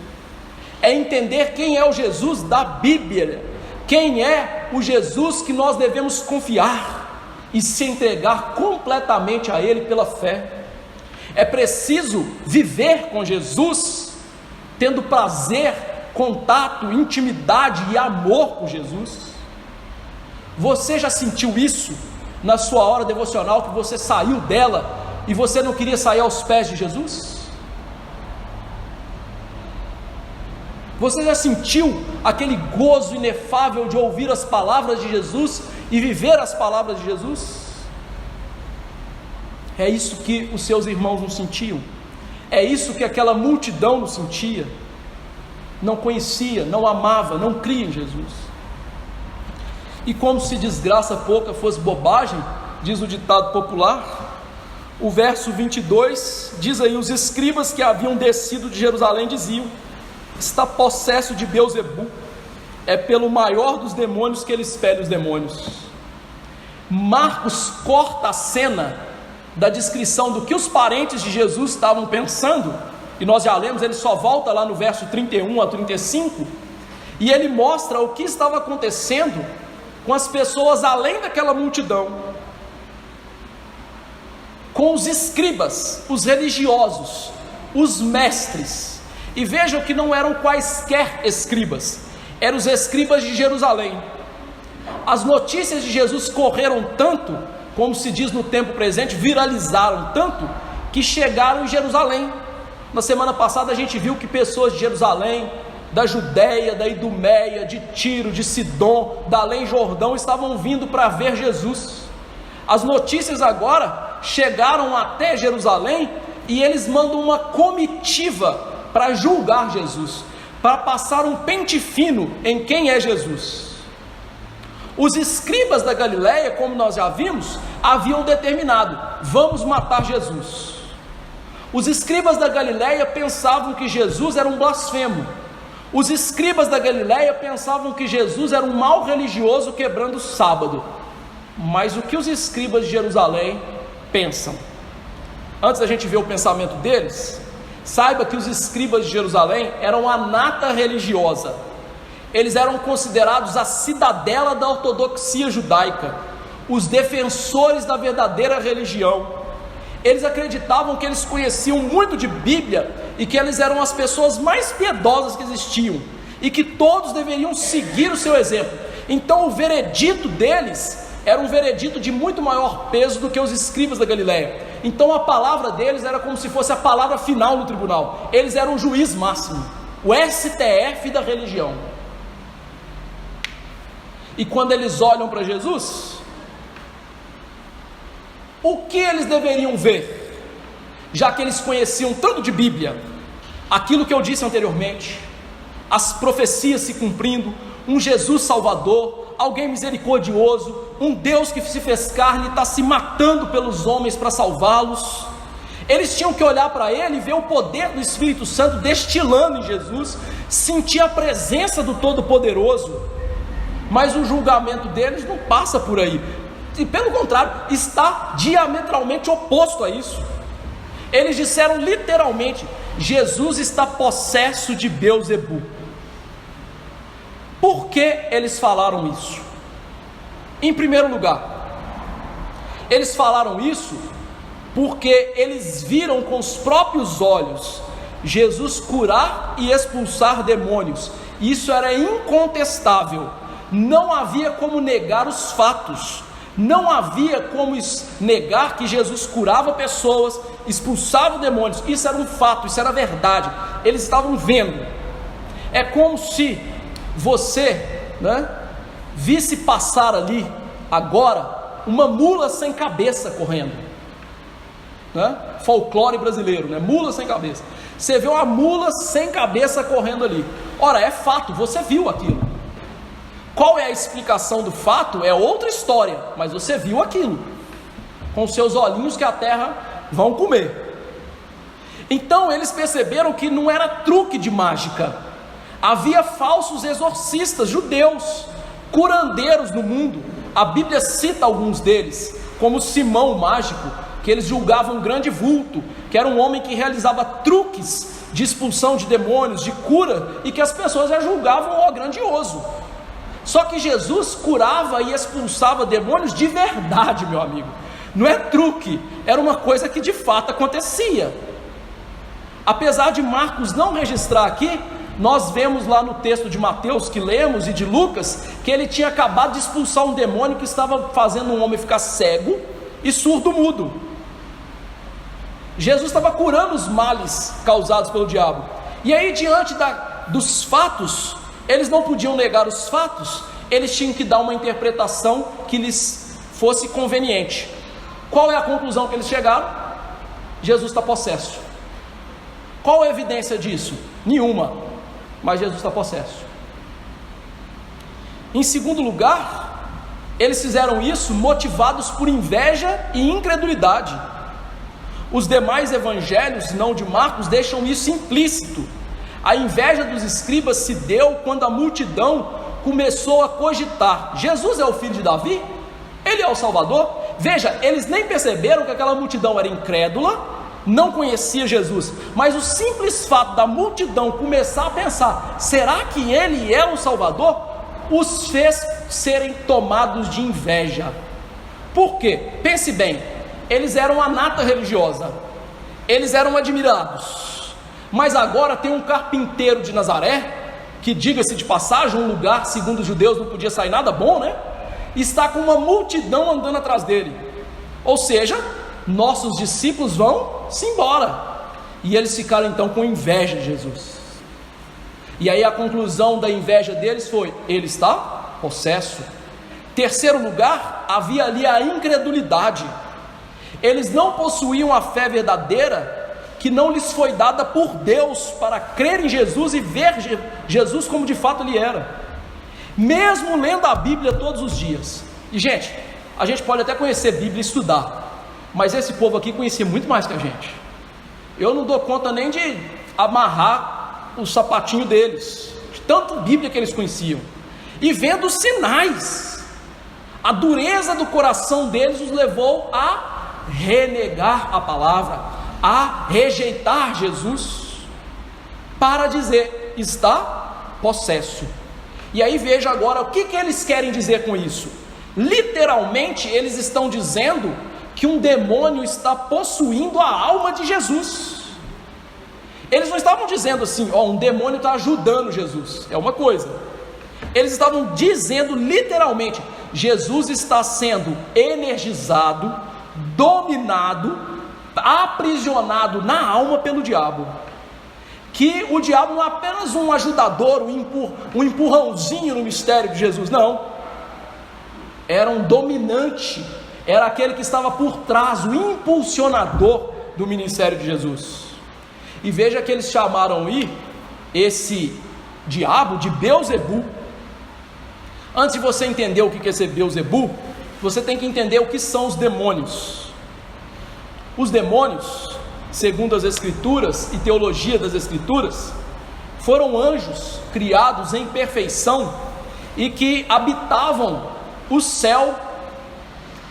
é entender quem é o Jesus da Bíblia, quem é o Jesus que nós devemos confiar e se entregar completamente a Ele pela fé. É preciso viver com Jesus, tendo prazer, contato, intimidade e amor com Jesus. Você já sentiu isso na sua hora devocional, que você saiu dela e você não queria sair aos pés de Jesus? Você já sentiu aquele gozo inefável de ouvir as palavras de Jesus e viver as palavras de Jesus? É isso que os seus irmãos não sentiam, é isso que aquela multidão não sentia, não conhecia, não amava, não cria em Jesus. E como se desgraça pouca fosse bobagem, diz o ditado popular, o verso 22 diz aí: os escribas que haviam descido de Jerusalém diziam: está possesso de Beelzebu, é pelo maior dos demônios que ele expele os demônios. Marcos corta a cena da descrição do que os parentes de Jesus estavam pensando, e nós já lemos, ele só volta lá no verso 31 a 35, e ele mostra o que estava acontecendo com as pessoas além daquela multidão, com os escribas, os religiosos, os mestres. E vejam que não eram quaisquer escribas, eram os escribas de Jerusalém. As notícias de Jesus correram tanto, como se diz no tempo presente, viralizaram tanto, que chegaram em Jerusalém. Na semana passada a gente viu que pessoas de Jerusalém, da Judéia, da Idumeia, de Tiro, de Sidom, da além Jordão, estavam vindo para ver Jesus. As notícias agora chegaram até Jerusalém e eles mandam uma comitiva para julgar Jesus, para passar um pente fino em quem é Jesus. Os escribas da Galileia, como nós já vimos, haviam determinado: vamos matar Jesus. Os escribas da Galileia pensavam que Jesus era um blasfemo. Os escribas da Galileia pensavam que Jesus era um mau religioso quebrando o sábado. Mas o que os escribas de Jerusalém pensam? Antes da gente ver o pensamento deles, saiba que os escribas de Jerusalém eram a nata religiosa. Eles eram considerados a cidadela da ortodoxia judaica, os defensores da verdadeira religião. Eles acreditavam que eles conheciam muito de Bíblia e que eles eram as pessoas mais piedosas que existiam, e que todos deveriam seguir o seu exemplo. Então o veredito deles era um veredito de muito maior peso do que os escribas da Galileia. Então a palavra deles era como se fosse a palavra final no tribunal. Eles eram o juiz máximo, o STF da religião. E quando eles olham para Jesus, o que eles deveriam ver? Já que eles conheciam tanto de Bíblia, aquilo que eu disse anteriormente, as profecias se cumprindo, um Jesus Salvador, alguém misericordioso, um Deus que se fez carne e está se matando pelos homens para salvá-los. Eles tinham que olhar para ele e ver o poder do Espírito Santo destilando em Jesus, sentir a presença do Todo-Poderoso. Mas o julgamento deles não passa por aí, e pelo contrário, está diametralmente oposto a isso. Eles disseram literalmente: Jesus está possesso de Beelzebu. Por que eles falaram isso? Em primeiro lugar, eles falaram isso porque eles viram com os próprios olhos Jesus curar e expulsar demônios. Isso era incontestável, não havia como negar os fatos, não havia como negar que Jesus curava pessoas, expulsava demônios. Isso era um fato, isso era verdade, eles estavam vendo. É como se você, visse passar ali agora uma mula sem cabeça correndo, folclore brasileiro, mula sem cabeça. Você vê uma mula sem cabeça correndo ali. Ora, é fato, você viu aquilo. Qual é a explicação do fato? É outra história, mas você viu aquilo com seus olhinhos que a terra vão comer. Então eles perceberam que não era truque de mágica. Havia falsos exorcistas judeus, curandeiros no mundo. A Bíblia cita alguns deles, como Simão o mágico, que eles julgavam um grande vulto, que era um homem que realizava truques de expulsão de demônios, de cura, e que as pessoas já julgavam grandioso. Só que Jesus curava e expulsava demônios de verdade, meu amigo. Não é truque, era uma coisa que de fato acontecia. Apesar de Marcos não registrar aqui, nós vemos lá no texto de Mateus que lemos e de Lucas, que ele tinha acabado de expulsar um demônio que estava fazendo um homem ficar cego e surdo-mudo. Jesus estava curando os males causados pelo diabo. E aí, diante dos fatos, eles não podiam negar os fatos, eles tinham que dar uma interpretação que lhes fosse conveniente. Qual é a conclusão que eles chegaram? Jesus está possesso. Qual a evidência disso? Nenhuma. Mas Jesus está possesso. Em segundo lugar, eles fizeram isso motivados por inveja e incredulidade. Os demais evangelhos, não de Marcos, deixam isso implícito. A inveja dos escribas se deu quando a multidão começou a cogitar: Jesus é o filho de Davi? Ele é o Salvador? Veja, eles nem perceberam que aquela multidão era incrédula, não conhecia Jesus, mas o simples fato da multidão começar a pensar: será que ele é o Salvador? Os fez serem tomados de inveja. Por quê? Pense bem, eles eram a nata religiosa, eles eram admirados, mas agora tem um carpinteiro de Nazaré, que, diga-se de passagem, um lugar, segundo os judeus, não podia sair nada bom, está com uma multidão andando atrás dele. Ou seja, nossos discípulos vão-se embora. E eles ficaram então com inveja de Jesus. E aí a conclusão da inveja deles foi: ele está possesso. Terceiro lugar, havia ali a incredulidade. Eles não possuíam a fé verdadeira, que não lhes foi dada por Deus, para crer em Jesus e ver Jesus como de fato ele era, mesmo lendo a Bíblia todos os dias. E gente, a gente pode até conhecer Bíblia e estudar, mas esse povo aqui conhecia muito mais que a gente. Eu não dou conta nem de amarrar o sapatinho deles, de tanta Bíblia que eles conheciam. E vendo os sinais, a dureza do coração deles os levou a renegar a palavra, a rejeitar Jesus, para dizer: está possesso. E aí veja agora o que eles querem dizer com isso. Literalmente eles estão dizendo que um demônio está possuindo a alma de Jesus. Eles não estavam dizendo assim, um demônio está ajudando Jesus, é uma coisa. Eles estavam dizendo literalmente, Jesus está sendo energizado, dominado, aprisionado na alma pelo diabo. Que o diabo não é apenas um ajudador, um empurrãozinho no mistério de Jesus, não. Era um dominante, era aquele que estava por trás, o impulsionador do ministério de Jesus. E veja que eles chamaram esse diabo de Beelzebul. Antes de você entender o que é esse Beelzebul, você tem que entender o que são os demônios. Os demônios, segundo as Escrituras e teologia das Escrituras, foram anjos criados em perfeição e que habitavam o céu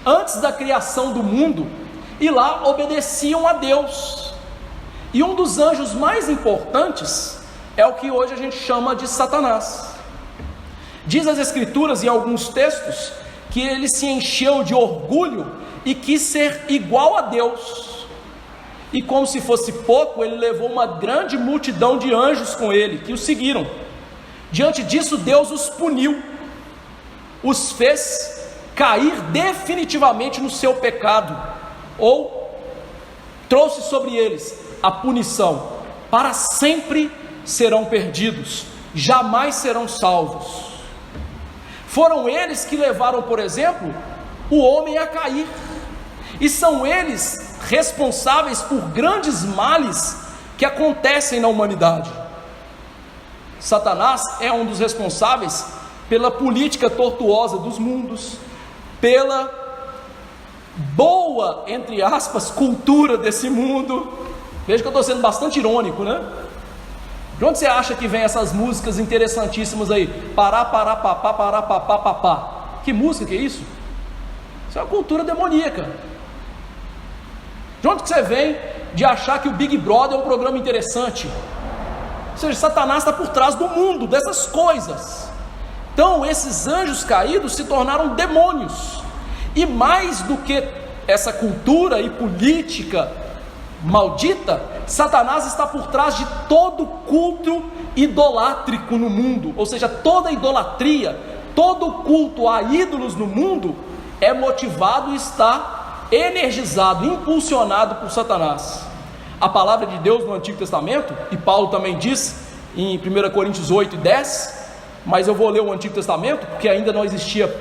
antes da criação do mundo e lá obedeciam a Deus. E um dos anjos mais importantes é o que hoje a gente chama de Satanás. Diz as Escrituras em alguns textos que ele se encheu de orgulho e quis ser igual a Deus. E como se fosse pouco, ele levou uma grande multidão de anjos com ele, que o seguiram. Diante disso, Deus os puniu, os fez cair definitivamente no seu pecado, ou trouxe sobre eles a punição. Para sempre serão perdidos, jamais serão salvos. Foram eles que levaram, por exemplo, o homem a cair, e são eles responsáveis por grandes males que acontecem na humanidade. Satanás é um dos responsáveis pela política tortuosa dos mundos, pela boa, entre aspas, cultura desse mundo. Veja que eu estou sendo bastante irônico, né? De onde você acha que vem essas músicas interessantíssimas aí? Pará, pará, papá, pará, papá, papá. Que música que é isso? Isso é uma cultura demoníaca. De onde que você vem de achar que o Big Brother é um programa interessante? Ou seja, Satanás está por trás do mundo, dessas coisas. Então, esses anjos caídos se tornaram demônios. E mais do que essa cultura e política maldita, Satanás está por trás de todo culto idolátrico no mundo. Ou seja, toda idolatria, todo culto a ídolos no mundo é motivado e está energizado, impulsionado por Satanás. A palavra de Deus no Antigo Testamento, e Paulo também diz em 1 Coríntios 8 e 10, mas eu vou ler o Antigo Testamento, porque ainda não existia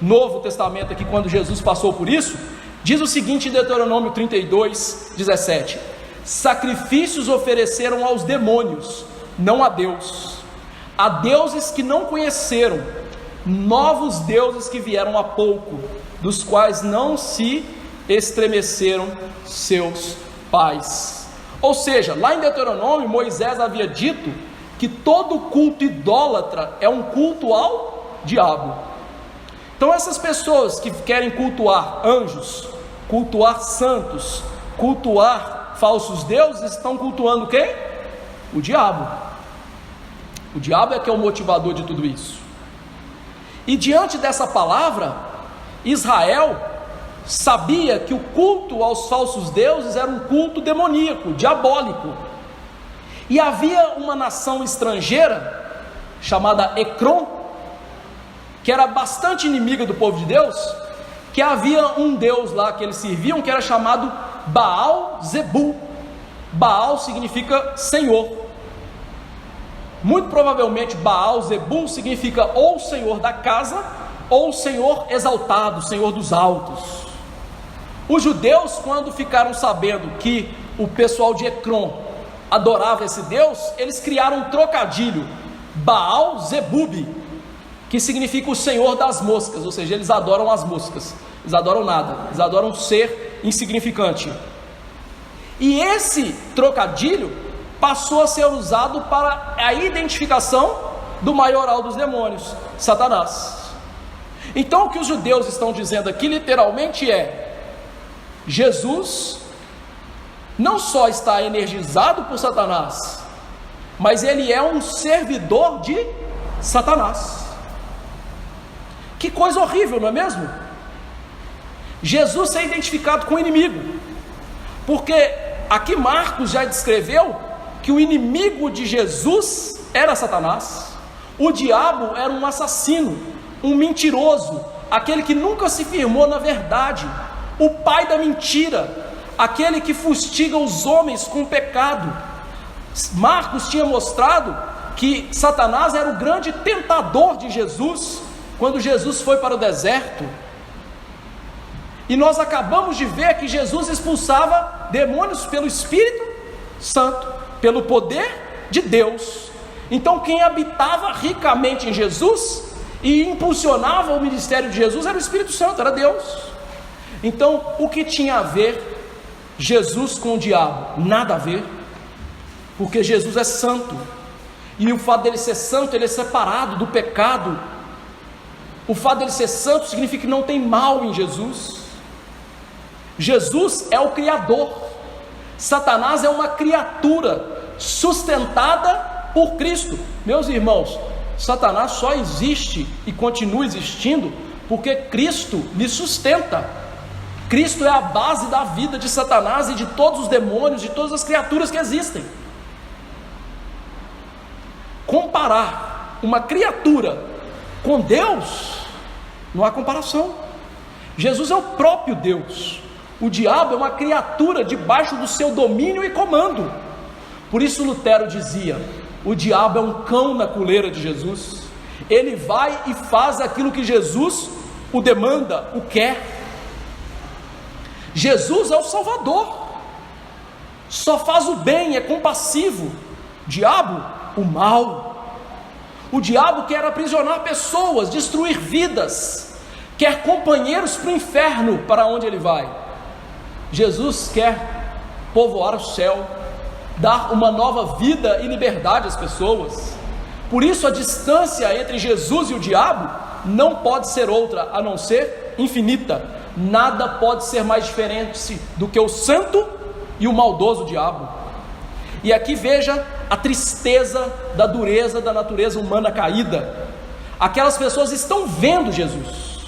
Novo Testamento aqui quando Jesus passou por isso. Diz o seguinte em Deuteronômio 32, 17: sacrifícios ofereceram aos demônios, não a Deus, a deuses que não conheceram, novos deuses que vieram há pouco, dos quais não se estremeceram seus pais. Ou seja, lá em Deuteronômio, Moisés havia dito que todo culto idólatra é um culto ao diabo. Então essas pessoas que querem cultuar anjos, cultuar santos, cultuar falsos deuses, estão cultuando quem? O diabo. O diabo é que é o motivador de tudo isso. E diante dessa palavra, Israel sabia que o culto aos falsos deuses era um culto demoníaco, diabólico. E havia uma nação estrangeira chamada Ecrom, que era bastante inimiga do povo de Deus, que havia um deus lá que eles serviam, que era chamado Baal-zebul. Baal significa Senhor. Muito provavelmente Baal-zebul significa ou Senhor da casa, ou Senhor exaltado, Senhor dos altos. Os judeus, quando ficaram sabendo que o pessoal de Ecrom adorava esse Deus, eles criaram um trocadilho, Baal-zebub, que significa o Senhor das moscas, ou seja, eles adoram as moscas, eles adoram nada, eles adoram ser insignificante. E esse trocadilho passou a ser usado para a identificação do maioral dos demônios, Satanás. Então o que os judeus estão dizendo aqui literalmente é: Jesus não só está energizado por Satanás, mas ele é um servidor de Satanás. Que coisa horrível, não é mesmo? Jesus é identificado com o inimigo, porque aqui Marcos já descreveu que o inimigo de Jesus era Satanás. O diabo era um assassino, um mentiroso, aquele que nunca se firmou na verdade, o pai da mentira, aquele que fustiga os homens com o pecado. Marcos tinha mostrado que Satanás era o grande tentador de Jesus, quando Jesus foi para o deserto. E nós acabamos de ver que Jesus expulsava demônios pelo Espírito Santo, pelo poder de Deus. Então quem habitava ricamente em Jesus e impulsionava o ministério de Jesus era o Espírito Santo, era Deus. Então o que tinha a ver Jesus com o diabo? Nada a ver, porque Jesus é santo, e o fato dele ser santo, ele é separado do pecado. O fato dele ser santo significa que não tem mal em Jesus. Jesus é o Criador, Satanás é uma criatura sustentada por Cristo. Meus irmãos, Satanás só existe e continua existindo porque Cristo lhe sustenta. Cristo é a base da vida de Satanás e de todos os demônios, de todas as criaturas que existem. Comparar uma criatura com Deus, não há comparação. Jesus é o próprio Deus. O diabo é uma criatura debaixo do seu domínio e comando. Por isso Lutero dizia: o diabo é um cão na coleira de Jesus. Ele vai e faz aquilo que Jesus o demanda, o quer. Jesus é o Salvador, só faz o bem, é compassivo. Diabo, o mal. O diabo quer aprisionar pessoas, destruir vidas, quer companheiros para o inferno, para onde ele vai. Jesus quer povoar o céu, dar uma nova vida e liberdade às pessoas. Por isso a distância entre Jesus e o diabo não pode ser outra, a não ser infinita. Nada pode ser mais diferente do que o santo e o maldoso diabo. E aqui veja a tristeza da dureza da natureza humana caída. Aquelas pessoas estão vendo Jesus,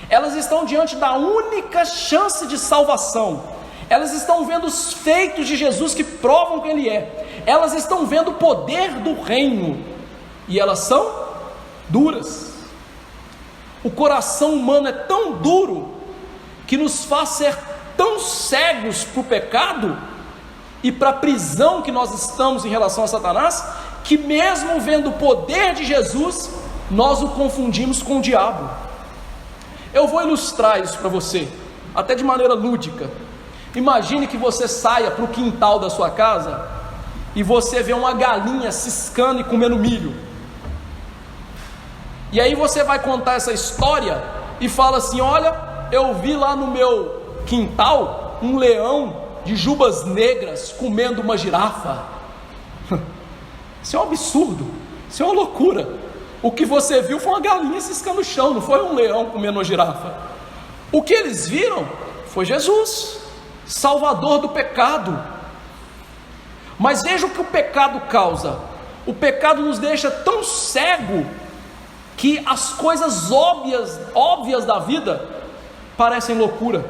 elas estão diante da única chance de salvação, elas estão vendo os feitos de Jesus que provam quem Ele é, elas estão vendo o poder do reino, e elas são duras. O coração humano é tão duro que nos faz ser tão cegos para o pecado e para a prisão que nós estamos em relação a Satanás, que mesmo vendo o poder de Jesus, nós o confundimos com o diabo. Eu vou ilustrar isso para você, até de maneira lúdica. Imagine que você saia para o quintal da sua casa e você vê uma galinha ciscando e comendo milho. E aí você vai contar essa história e fala assim: olha, eu vi lá no meu quintal um leão de jubas negras comendo uma girafa. Isso é um absurdo, isso é uma loucura. O que você viu foi uma galinha ciscando o chão, não foi um leão comendo uma girafa. O que eles viram foi Jesus, Salvador do pecado. Mas veja o que o pecado causa. O pecado nos deixa tão cego que as coisas óbvias da vida parecem loucura.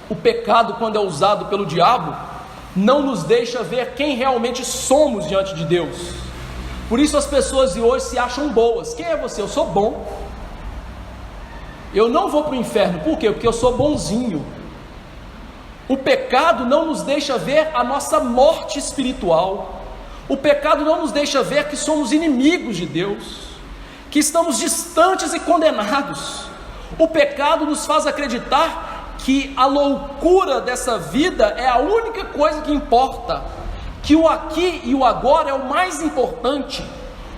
O pecado, quando é usado pelo diabo, não nos deixa ver quem realmente somos diante de Deus. Por isso as pessoas de hoje se acham boas. Quem é você? Eu sou bom, eu não vou para o inferno. Por quê? Porque eu sou bonzinho. O pecado não nos deixa ver a nossa morte espiritual. O pecado não nos deixa ver que somos inimigos de Deus, que estamos distantes e condenados. O pecado nos faz acreditar que a loucura dessa vida é a única coisa que importa, que o aqui e o agora é o mais importante.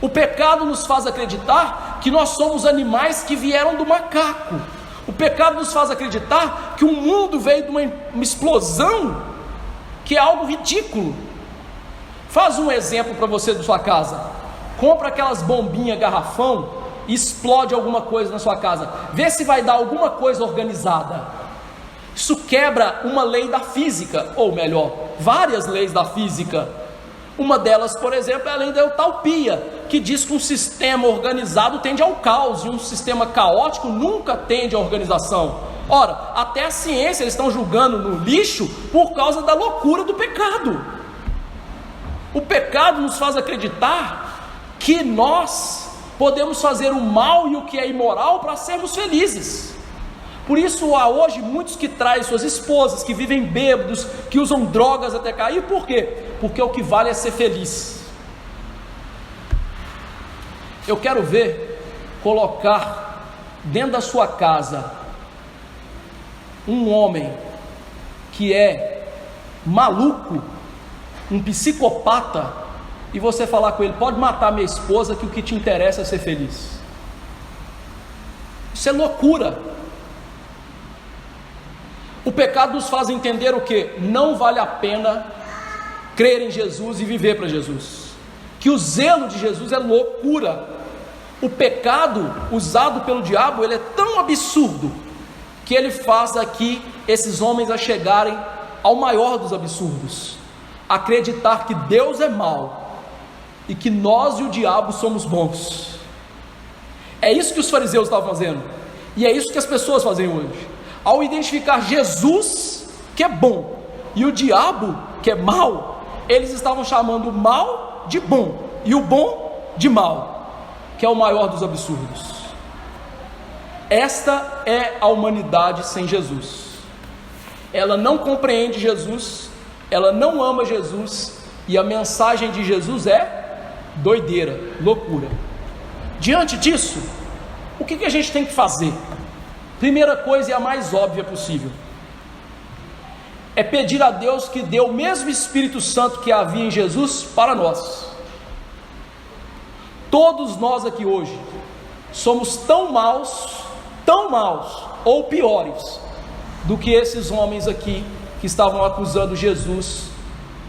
O pecado nos faz acreditar que nós somos animais que vieram do macaco. O pecado nos faz acreditar que o mundo veio de uma explosão, que é algo ridículo. Faz um exemplo para você da sua casa. Compra aquelas bombinhas garrafão e explode alguma coisa na sua casa. Vê se vai dar alguma coisa organizada. Isso quebra uma lei da física, ou melhor, várias leis da física. Uma delas, por exemplo, é a lei da entalpia, que diz que um sistema organizado tende ao caos, e um sistema caótico nunca tende à organização. Ora, até a ciência eles estão julgando no lixo por causa da loucura do pecado. O pecado nos faz acreditar que nós podemos fazer o mal e o que é imoral para sermos felizes. Por isso há hoje muitos que traem suas esposas, que vivem bêbados, que usam drogas até cair. Por quê? Porque o que vale é ser feliz. Eu quero ver colocar dentro da sua casa um homem que é maluco, um psicopata, e você falar com ele: pode matar minha esposa, que o que te interessa é ser feliz. Isso é loucura. O pecado nos faz entender o que? Não vale a pena crer em Jesus e viver para Jesus, que o zelo de Jesus é loucura. O pecado usado pelo diabo, ele é tão absurdo, que ele faz aqui esses homens a chegarem ao maior dos absurdos: acreditar que Deus é mau e que nós e o diabo somos bons. É isso que os fariseus estavam fazendo, e é isso que as pessoas fazem hoje. Ao identificar Jesus, que é bom, e o diabo, que é mau, eles estavam chamando o mal de bom e o bom de mal, que é o maior dos absurdos. Esta é a humanidade sem Jesus. Ela não compreende Jesus, ela não ama Jesus, e a mensagem de Jesus é doideira, loucura. Diante disso, o que a gente tem que fazer? Primeira coisa, e a mais óbvia possível, é pedir a Deus que dê o mesmo Espírito Santo que havia em Jesus para nós. Todos nós aqui hoje somos tão maus ou piores do que esses homens aqui que estavam acusando Jesus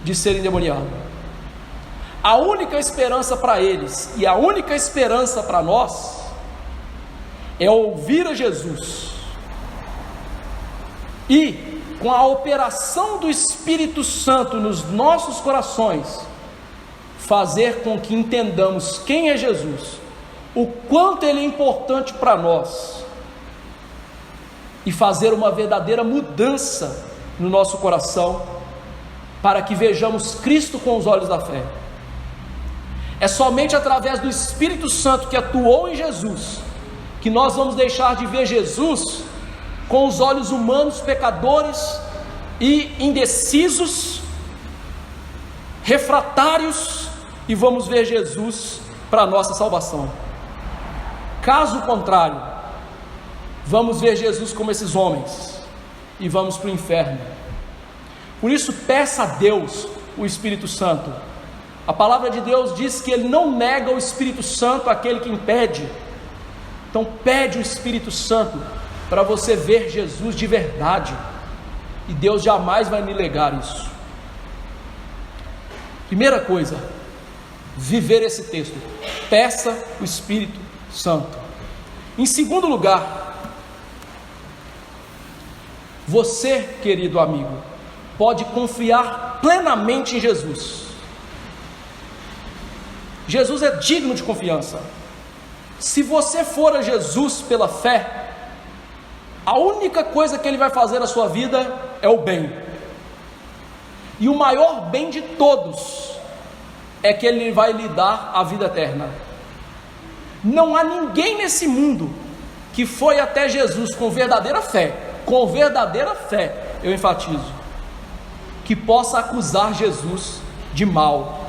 de ser endemoniado. A única esperança para eles e a única esperança para nós é ouvir a Jesus e, com a operação do Espírito Santo nos nossos corações, fazer com que entendamos quem é Jesus, o quanto Ele é importante para nós, e fazer uma verdadeira mudança no nosso coração, para que vejamos Cristo com os olhos da fé. É somente através do Espírito Santo que atuou em Jesus, que nós vamos deixar de ver Jesus com os olhos humanos, pecadores e indecisos, refratários, e vamos ver Jesus para a nossa salvação. Caso contrário, vamos ver Jesus como esses homens e vamos para o inferno. Por isso, peça a Deus o Espírito Santo. A palavra de Deus diz que Ele não nega o Espírito Santo àquele que impede. Então pede o Espírito Santo para você ver Jesus de verdade, e Deus jamais vai me negar isso. Primeira coisa, viver esse texto, peça o Espírito Santo. Em segundo lugar, você, querido amigo, pode confiar plenamente em Jesus. Jesus é digno de confiança. Se você for a Jesus pela fé, a única coisa que Ele vai fazer na sua vida é o bem, e o maior bem de todos é que Ele vai lhe dar a vida eterna. Não há ninguém nesse mundo que foi até Jesus com verdadeira fé, eu enfatizo, que possa acusar Jesus de mal,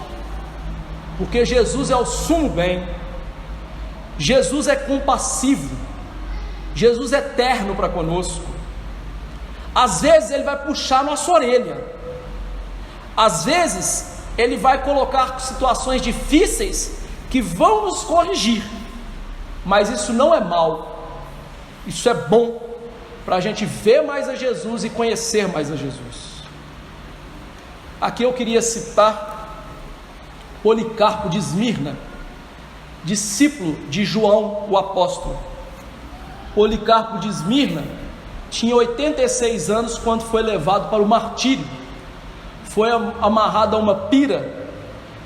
porque Jesus é o sumo bem. Jesus é compassivo, Jesus é terno para conosco. Às vezes Ele vai puxar nossa orelha, às vezes Ele vai colocar situações difíceis que vão nos corrigir, mas isso não é mal, isso é bom, para a gente ver mais a Jesus e conhecer mais a Jesus. Aqui eu queria citar Policarpo de Esmirna, discípulo de João o apóstolo. Policarpo de Esmirna tinha 86 anos quando foi levado para o martírio. Foi amarrado a uma pira,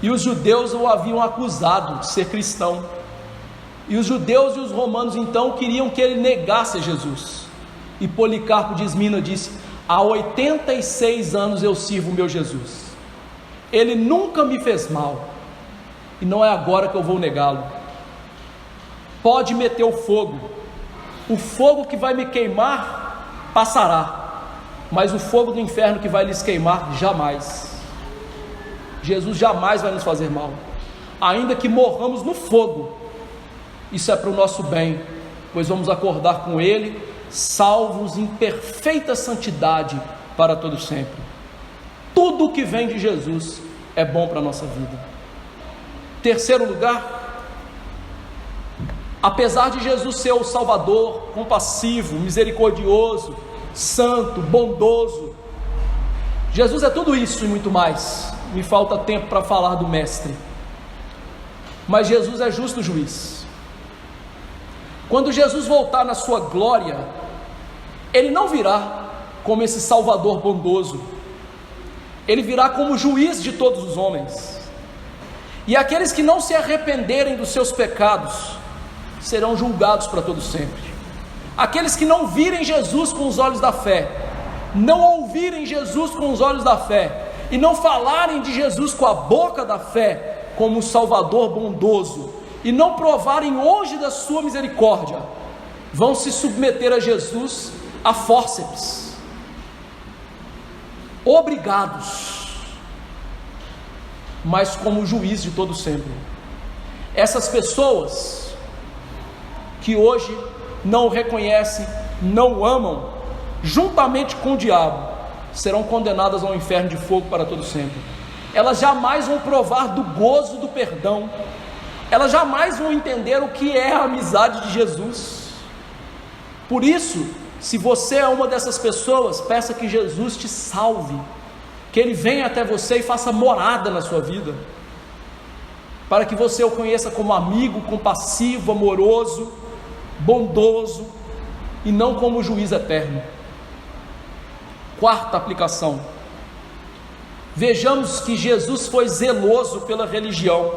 e os judeus o haviam acusado de ser cristão, e os judeus e os romanos então queriam que ele negasse Jesus, e Policarpo de Esmirna disse: há 86 anos eu sirvo o meu Jesus. Ele nunca me fez mal, e não é agora que eu vou negá-lo. Pode meter o fogo que vai me queimar passará, mas o fogo do inferno que vai lhes queimar, jamais. Jesus jamais vai nos fazer mal, ainda que morramos no fogo, isso é para o nosso bem, pois vamos acordar com Ele, salvos em perfeita santidade para todo sempre. Tudo o que vem de Jesus é bom para a nossa vida. Terceiro lugar, apesar de Jesus ser o Salvador, compassivo, misericordioso, santo, bondoso, Jesus é tudo isso e muito mais. Me falta tempo para falar do Mestre. Mas Jesus é justo juiz. Quando Jesus voltar na sua glória, Ele não virá como esse Salvador bondoso, Ele virá como juiz de todos os homens, e aqueles que não se arrependerem dos seus pecados serão julgados para todo sempre. Aqueles que não virem Jesus com os olhos da fé, não ouvirem Jesus com os olhos da fé, e não falarem de Jesus com a boca da fé, como o Salvador bondoso, e não provarem hoje da sua misericórdia, vão se submeter a Jesus a fórceps, obrigados, mas como juiz de todo sempre. Essas pessoas que hoje não o reconhecem, não o amam, juntamente com o diabo, serão condenadas ao inferno de fogo para todo sempre. Elas jamais vão provar do gozo do perdão, elas jamais vão entender o que é a amizade de Jesus. Por isso, se você é uma dessas pessoas, peça que Jesus te salve, que Ele venha até você e faça morada na sua vida, para que você o conheça como amigo, compassivo, amoroso, bondoso, e não como juiz eterno. Quarta aplicação, vejamos que Jesus foi zeloso pela religião,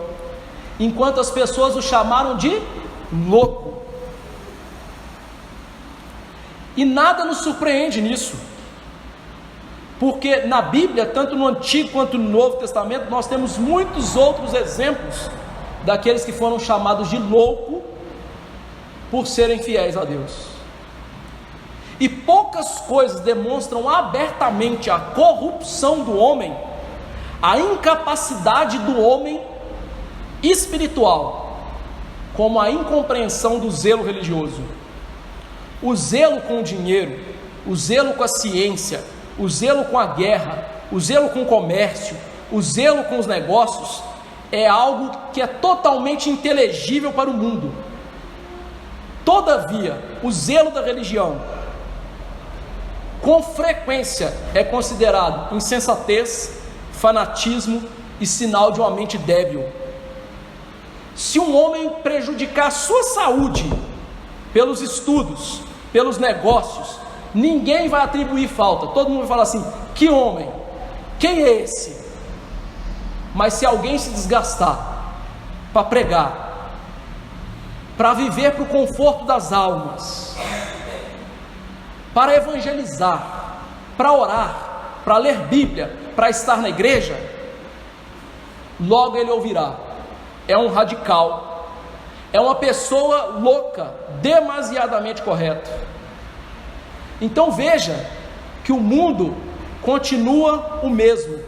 enquanto as pessoas o chamaram de louco. E nada nos surpreende nisso, porque na Bíblia, tanto no Antigo quanto no Novo Testamento, nós temos muitos outros exemplos daqueles que foram chamados de louco por serem fiéis a Deus. E poucas coisas demonstram abertamente a corrupção do homem, a incapacidade do homem espiritual, como a incompreensão do zelo religioso. O zelo com o dinheiro, o zelo com a ciência, o zelo com a guerra, o zelo com o comércio, o zelo com os negócios, é algo que é totalmente inteligível para o mundo. Todavia, o zelo da religião, com frequência, é considerado insensatez, fanatismo e sinal de uma mente débil. Se um homem prejudicar a sua saúde pelos estudos, pelos negócios, ninguém vai atribuir falta, todo mundo vai falar assim: que homem, quem é esse? Mas se alguém se desgastar para pregar, para viver para o conforto das almas, para evangelizar, para orar, para ler Bíblia, para estar na igreja, logo ele ouvirá: é um radical, é uma pessoa louca, demasiadamente correta. Então veja que o mundo continua o mesmo,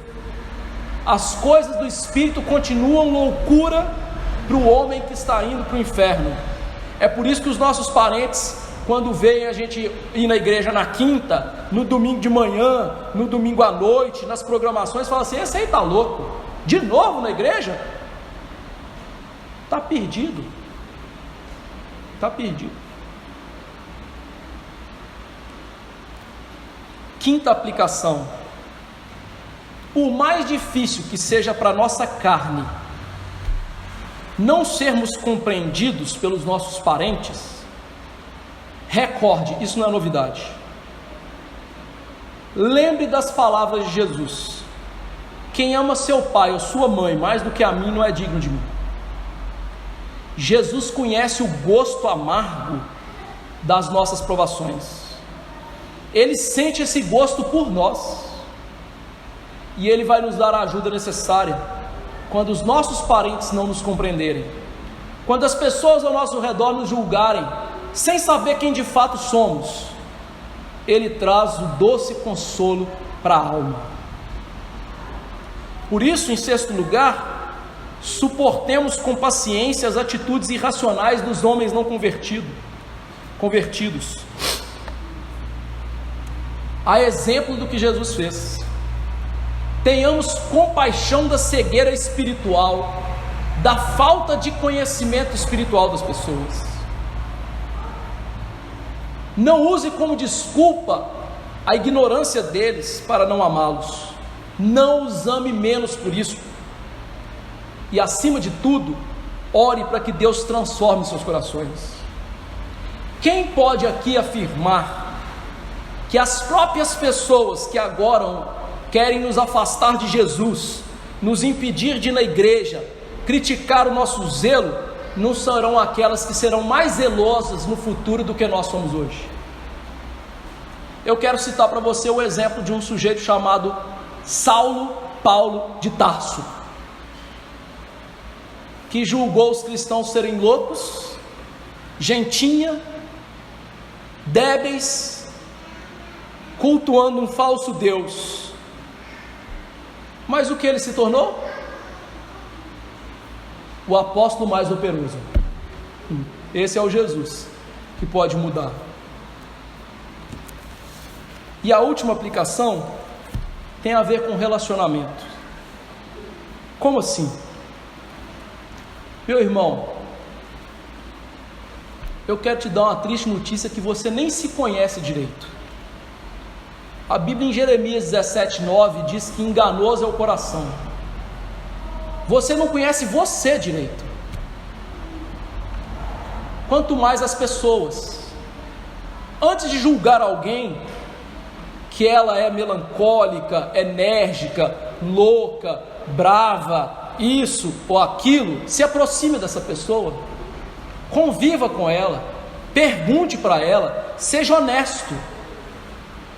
as coisas do Espírito continuam loucura para o homem que está indo para o inferno. É por isso que os nossos parentes, quando veem a gente ir na igreja na quinta, no domingo de manhã, no domingo à noite, nas programações, falam assim: esse aí está louco, de novo na igreja? Está perdido, está perdido. Quinta aplicação: por mais difícil que seja para a nossa carne não sermos compreendidos pelos nossos parentes, recorde, isso não é novidade. Lembre das palavras de Jesus: quem ama seu pai ou sua mãe mais do que a mim não é digno de mim. Jesus conhece o gosto amargo das nossas provações, Ele sente esse gosto por nós, e Ele vai nos dar a ajuda necessária quando os nossos parentes não nos compreenderem, quando as pessoas ao nosso redor nos julgarem, sem saber quem de fato somos. Ele traz o doce consolo para a alma. Por isso, em sexto lugar, suportemos com paciência as atitudes irracionais dos homens não convertidos. A exemplo do que Jesus fez. Tenhamos compaixão da cegueira espiritual, da falta de conhecimento espiritual das pessoas. Não use como desculpa a ignorância deles para não amá-los. Não os ame menos por isso. E acima de tudo, ore para que Deus transforme seus corações. Quem pode aqui afirmar que as próprias pessoas que agora querem nos afastar de Jesus, nos impedir de ir na igreja, criticar o nosso zelo, não serão aquelas que serão mais zelosas no futuro do que nós somos hoje? Eu quero citar para você o exemplo de um sujeito chamado Saulo Paulo de Tarso, que julgou os cristãos serem loucos, gentinha, débeis, cultuando um falso Deus. Mas o que ele se tornou? O apóstolo mais operoso. Esse é o Jesus que pode mudar. E a última aplicação tem a ver com relacionamento. Como assim? Meu irmão, eu quero te dar uma triste notícia que você nem se conhece direito. A Bíblia em Jeremias 17:9 diz que enganoso é o coração. Você não conhece você direito, quanto mais as pessoas. Antes de julgar alguém, que ela é melancólica, enérgica, louca, brava, isso ou aquilo, se aproxime dessa pessoa, conviva com ela, pergunte para ela, seja honesto.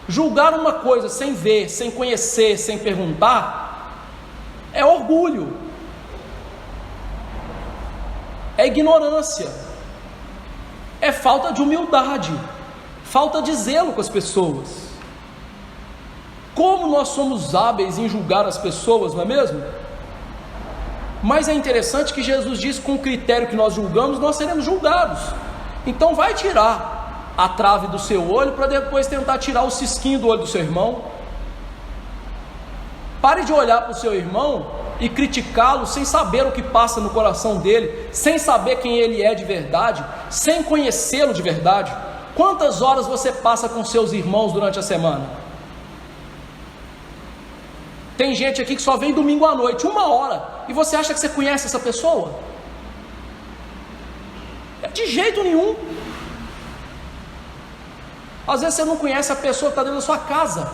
Julgar uma coisa sem ver, sem conhecer, sem perguntar, é orgulho, é ignorância, é falta de humildade, falta de zelo com as pessoas. Como nós somos hábeis em julgar as pessoas, não é mesmo? Mas é interessante que Jesus diz que com o critério que nós julgamos, nós seremos julgados. Então vai tirar a trave do seu olho para depois tentar tirar o cisquinho do olho do seu irmão. Pare de olhar para o seu irmão e criticá-lo sem saber o que passa no coração dele, sem saber quem ele é de verdade, sem conhecê-lo de verdade. Quantas horas você passa com seus irmãos durante a semana? Tem gente aqui que só vem domingo à noite, 1 hora, e você acha que você conhece essa pessoa? De jeito nenhum. Às vezes você não conhece a pessoa que está dentro da sua casa.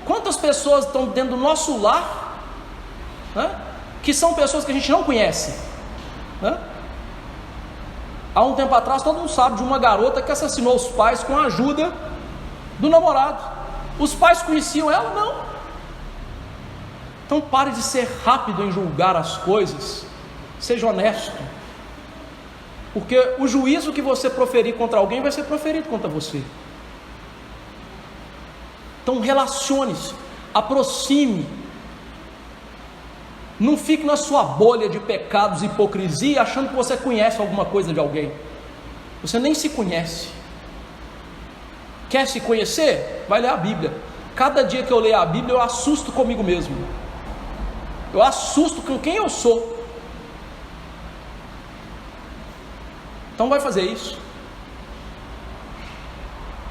Quantas pessoas estão dentro do nosso lar, que são pessoas que a gente não conhece? Há um tempo atrás todo mundo sabe de uma garota que assassinou os pais com a ajuda do namorado. Os pais conheciam ela? Não. Então pare de ser rápido em julgar as coisas, seja honesto, porque o juízo que você proferir contra alguém vai ser proferido contra você. Então relacione-se, aproxime, não fique na sua bolha de pecados e hipocrisia achando que você conhece alguma coisa de alguém. Você nem se conhece. Quer se conhecer? Vai ler a Bíblia. Cada dia que eu leio a Bíblia eu assusto comigo mesmo, eu assusto com quem eu sou. Então vai fazer isso.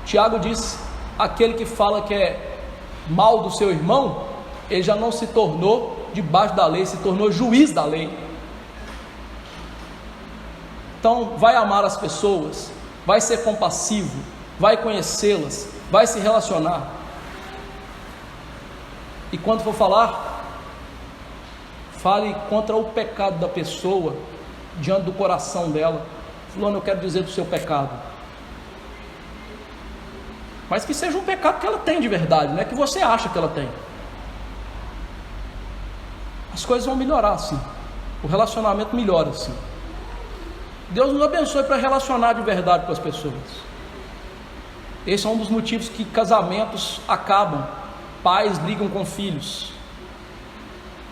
Tiago diz, aquele que fala que é mal do seu irmão, ele já não se tornou debaixo da lei, se tornou juiz da lei. Então vai amar as pessoas, vai ser compassivo, vai conhecê-las, vai se relacionar. E quando for falar, fale contra o pecado da pessoa, diante do coração dela. Fulano, eu quero dizer do seu pecado. mas que seja um pecado que ela tem de verdade, não é que você acha que ela tem. As coisas vão melhorar assim, o relacionamento melhora assim. Deus nos abençoe para relacionar de verdade com as pessoas. Esse é um dos motivos que casamentos acabam, pais brigam com filhos.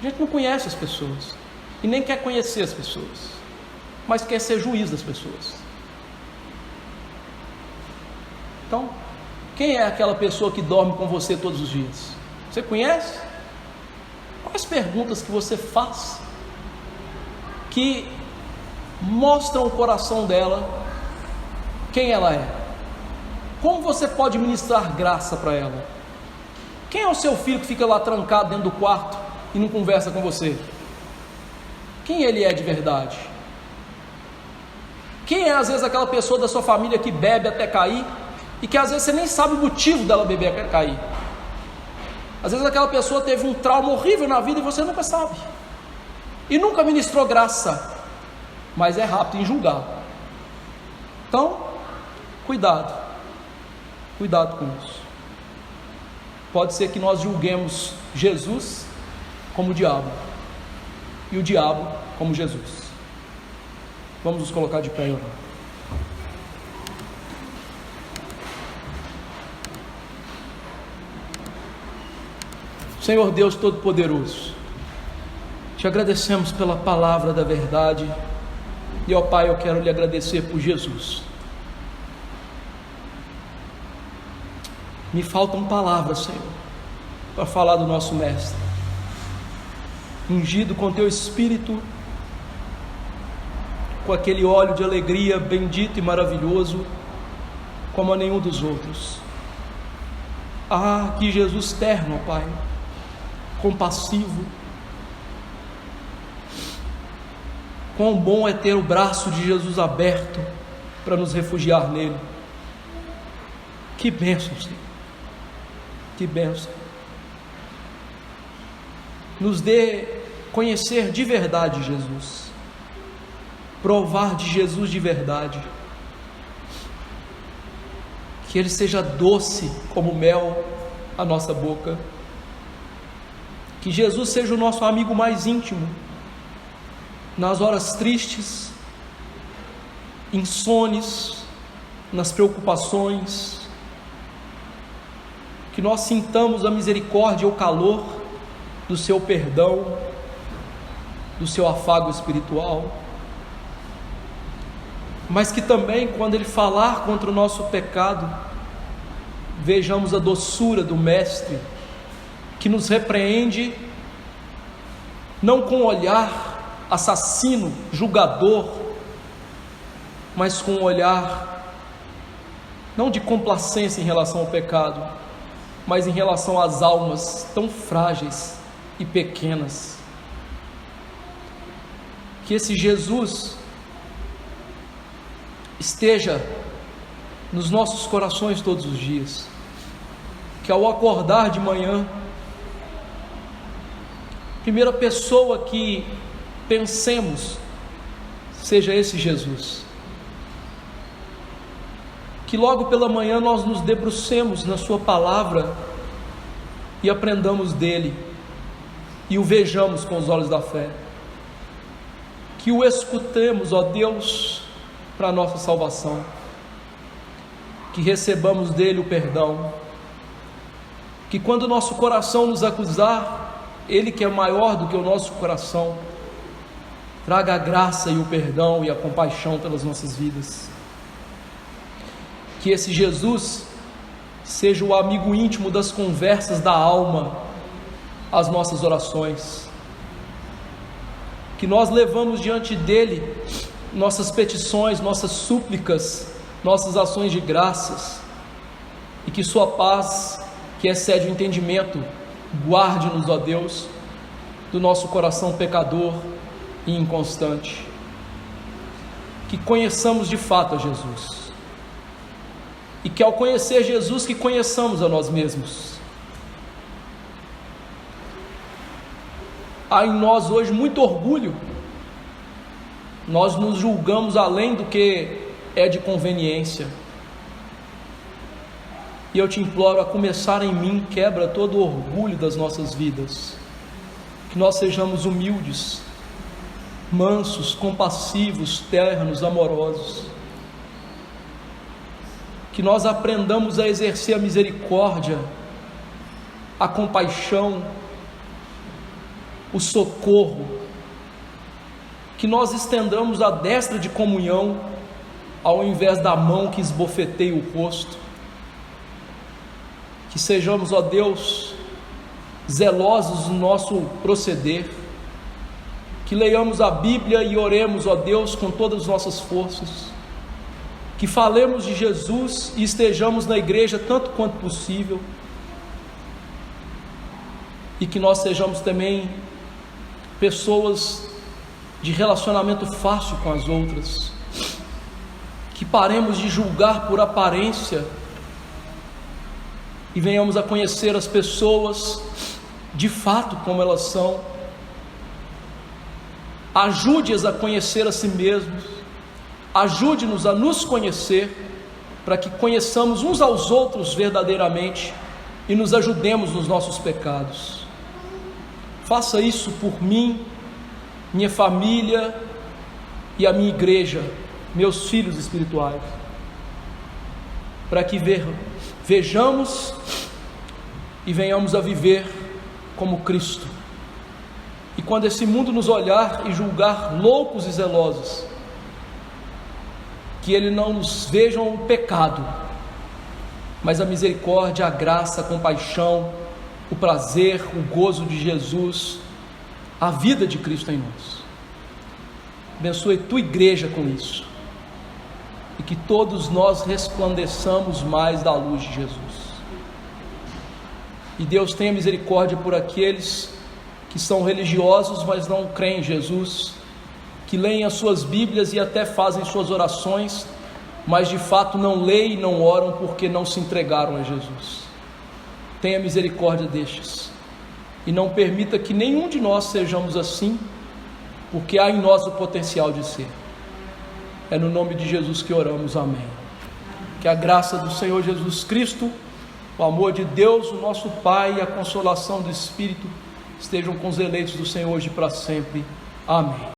A gente não conhece as pessoas e nem quer conhecer as pessoas, mas quer ser juiz das pessoas. Então, quem é aquela pessoa que dorme com você todos os dias? Você conhece? Quais perguntas que você faz que mostram o coração dela, quem ela é? Como você pode ministrar graça para ela? Quem é o seu filho que fica lá trancado dentro do quarto e não conversa com você? Quem ele é de verdade? Quem é às vezes aquela pessoa da sua família que bebe até cair e que às vezes você nem sabe o motivo dela beber até cair? Às vezes aquela pessoa teve um trauma horrível na vida e você nunca sabe, e nunca ministrou graça, mas é rápido em julgar. Então, cuidado com isso. Pode ser que nós julguemos Jesus como o diabo e o diabo como Jesus. Vamos nos colocar de pé e orar. Senhor Deus Todo-Poderoso, te agradecemos pela palavra da verdade, e ó Pai, eu quero lhe agradecer por Jesus. Me faltam palavras, Senhor, para falar do nosso Mestre, ungido com teu Espírito, com aquele óleo de alegria bendito e maravilhoso, como a nenhum dos outros. Ah, que Jesus terno, ó Pai, compassivo. Quão bom é ter o braço de Jesus aberto para nos refugiar nele. Que bênção, Senhor, que bênção. Nos dê conhecer de verdade Jesus, provar de Jesus de verdade, que ele seja doce como mel à nossa boca, que Jesus seja o nosso amigo mais íntimo, nas horas tristes, insones, nas preocupações, que nós sintamos a misericórdia e o calor do seu perdão, do seu afago espiritual, mas que também, quando ele falar contra o nosso pecado, vejamos a doçura do Mestre, que nos repreende, não com um olhar assassino, julgador, mas com um olhar, não de complacência em relação ao pecado, mas em relação às almas tão frágeis e pequenas. Que esse Jesus esteja nos nossos corações todos os dias, que ao acordar de manhã, primeira pessoa que pensemos seja esse Jesus, que logo pela manhã nós nos debrucemos na sua palavra e aprendamos dele e o vejamos com os olhos da fé, que o escutemos, ó Deus, para a nossa salvação, que recebamos dele o perdão, que quando o nosso coração nos acusar, ele que é maior do que o nosso coração, traga a graça e o perdão e a compaixão pelas nossas vidas. Que esse Jesus seja o amigo íntimo das conversas da alma, as nossas orações, que nós levamos diante dele nossas petições, nossas súplicas, nossas ações de graças, e que sua paz, que excede o entendimento, guarde-nos, ó Deus, do nosso coração pecador e inconstante. Que conheçamos de fato a Jesus, e que ao conhecer Jesus, que conheçamos a nós mesmos. Há em nós hoje muito orgulho, nós nos julgamos além do que é de conveniência, E eu te imploro, a começar em mim, quebra todo o orgulho das nossas vidas. Que nós sejamos humildes, mansos, compassivos, ternos, amorosos. Que nós aprendamos a exercer a misericórdia, a compaixão, o socorro. Que nós estendamos a destra de comunhão, ao invés da mão que esbofeteia o rosto. Que sejamos, ó Deus, zelosos no nosso proceder. Que leiamos a Bíblia e oremos, ó Deus, com todas as nossas forças. Que falemos de Jesus e estejamos na igreja tanto quanto possível. E que nós sejamos também pessoas de relacionamento fácil com as outras. Que paremos de julgar por aparência e venhamos a conhecer as pessoas de fato como elas são. Ajude-as a conhecer a si mesmos, ajude-nos a nos conhecer, para que conheçamos uns aos outros verdadeiramente e nos ajudemos nos nossos pecados. Faça isso por mim, minha família e a minha igreja, meus filhos espirituais, para que vejamos e venhamos a viver como Cristo. E quando esse mundo nos olhar e julgar loucos e zelosos, que ele não nos vejam o pecado, mas a misericórdia, a graça, a compaixão, o prazer, o gozo de Jesus, a vida de Cristo em nós. Abençoe tua igreja com isso, e que todos nós resplandeçamos mais da luz de Jesus. E Deus tenha misericórdia por aqueles que são religiosos, mas não creem em Jesus, que leem as suas Bíblias e até fazem suas orações, mas de fato não leem e não oram porque não se entregaram a Jesus. Tenha misericórdia destes, e não permita que nenhum de nós sejamos assim, porque há em nós o potencial de ser. É no nome de Jesus que oramos, amém. Que a graça do Senhor Jesus Cristo, o amor de Deus, o nosso Pai, e a consolação do Espírito estejam com os eleitos do Senhor hoje e para sempre. Amém.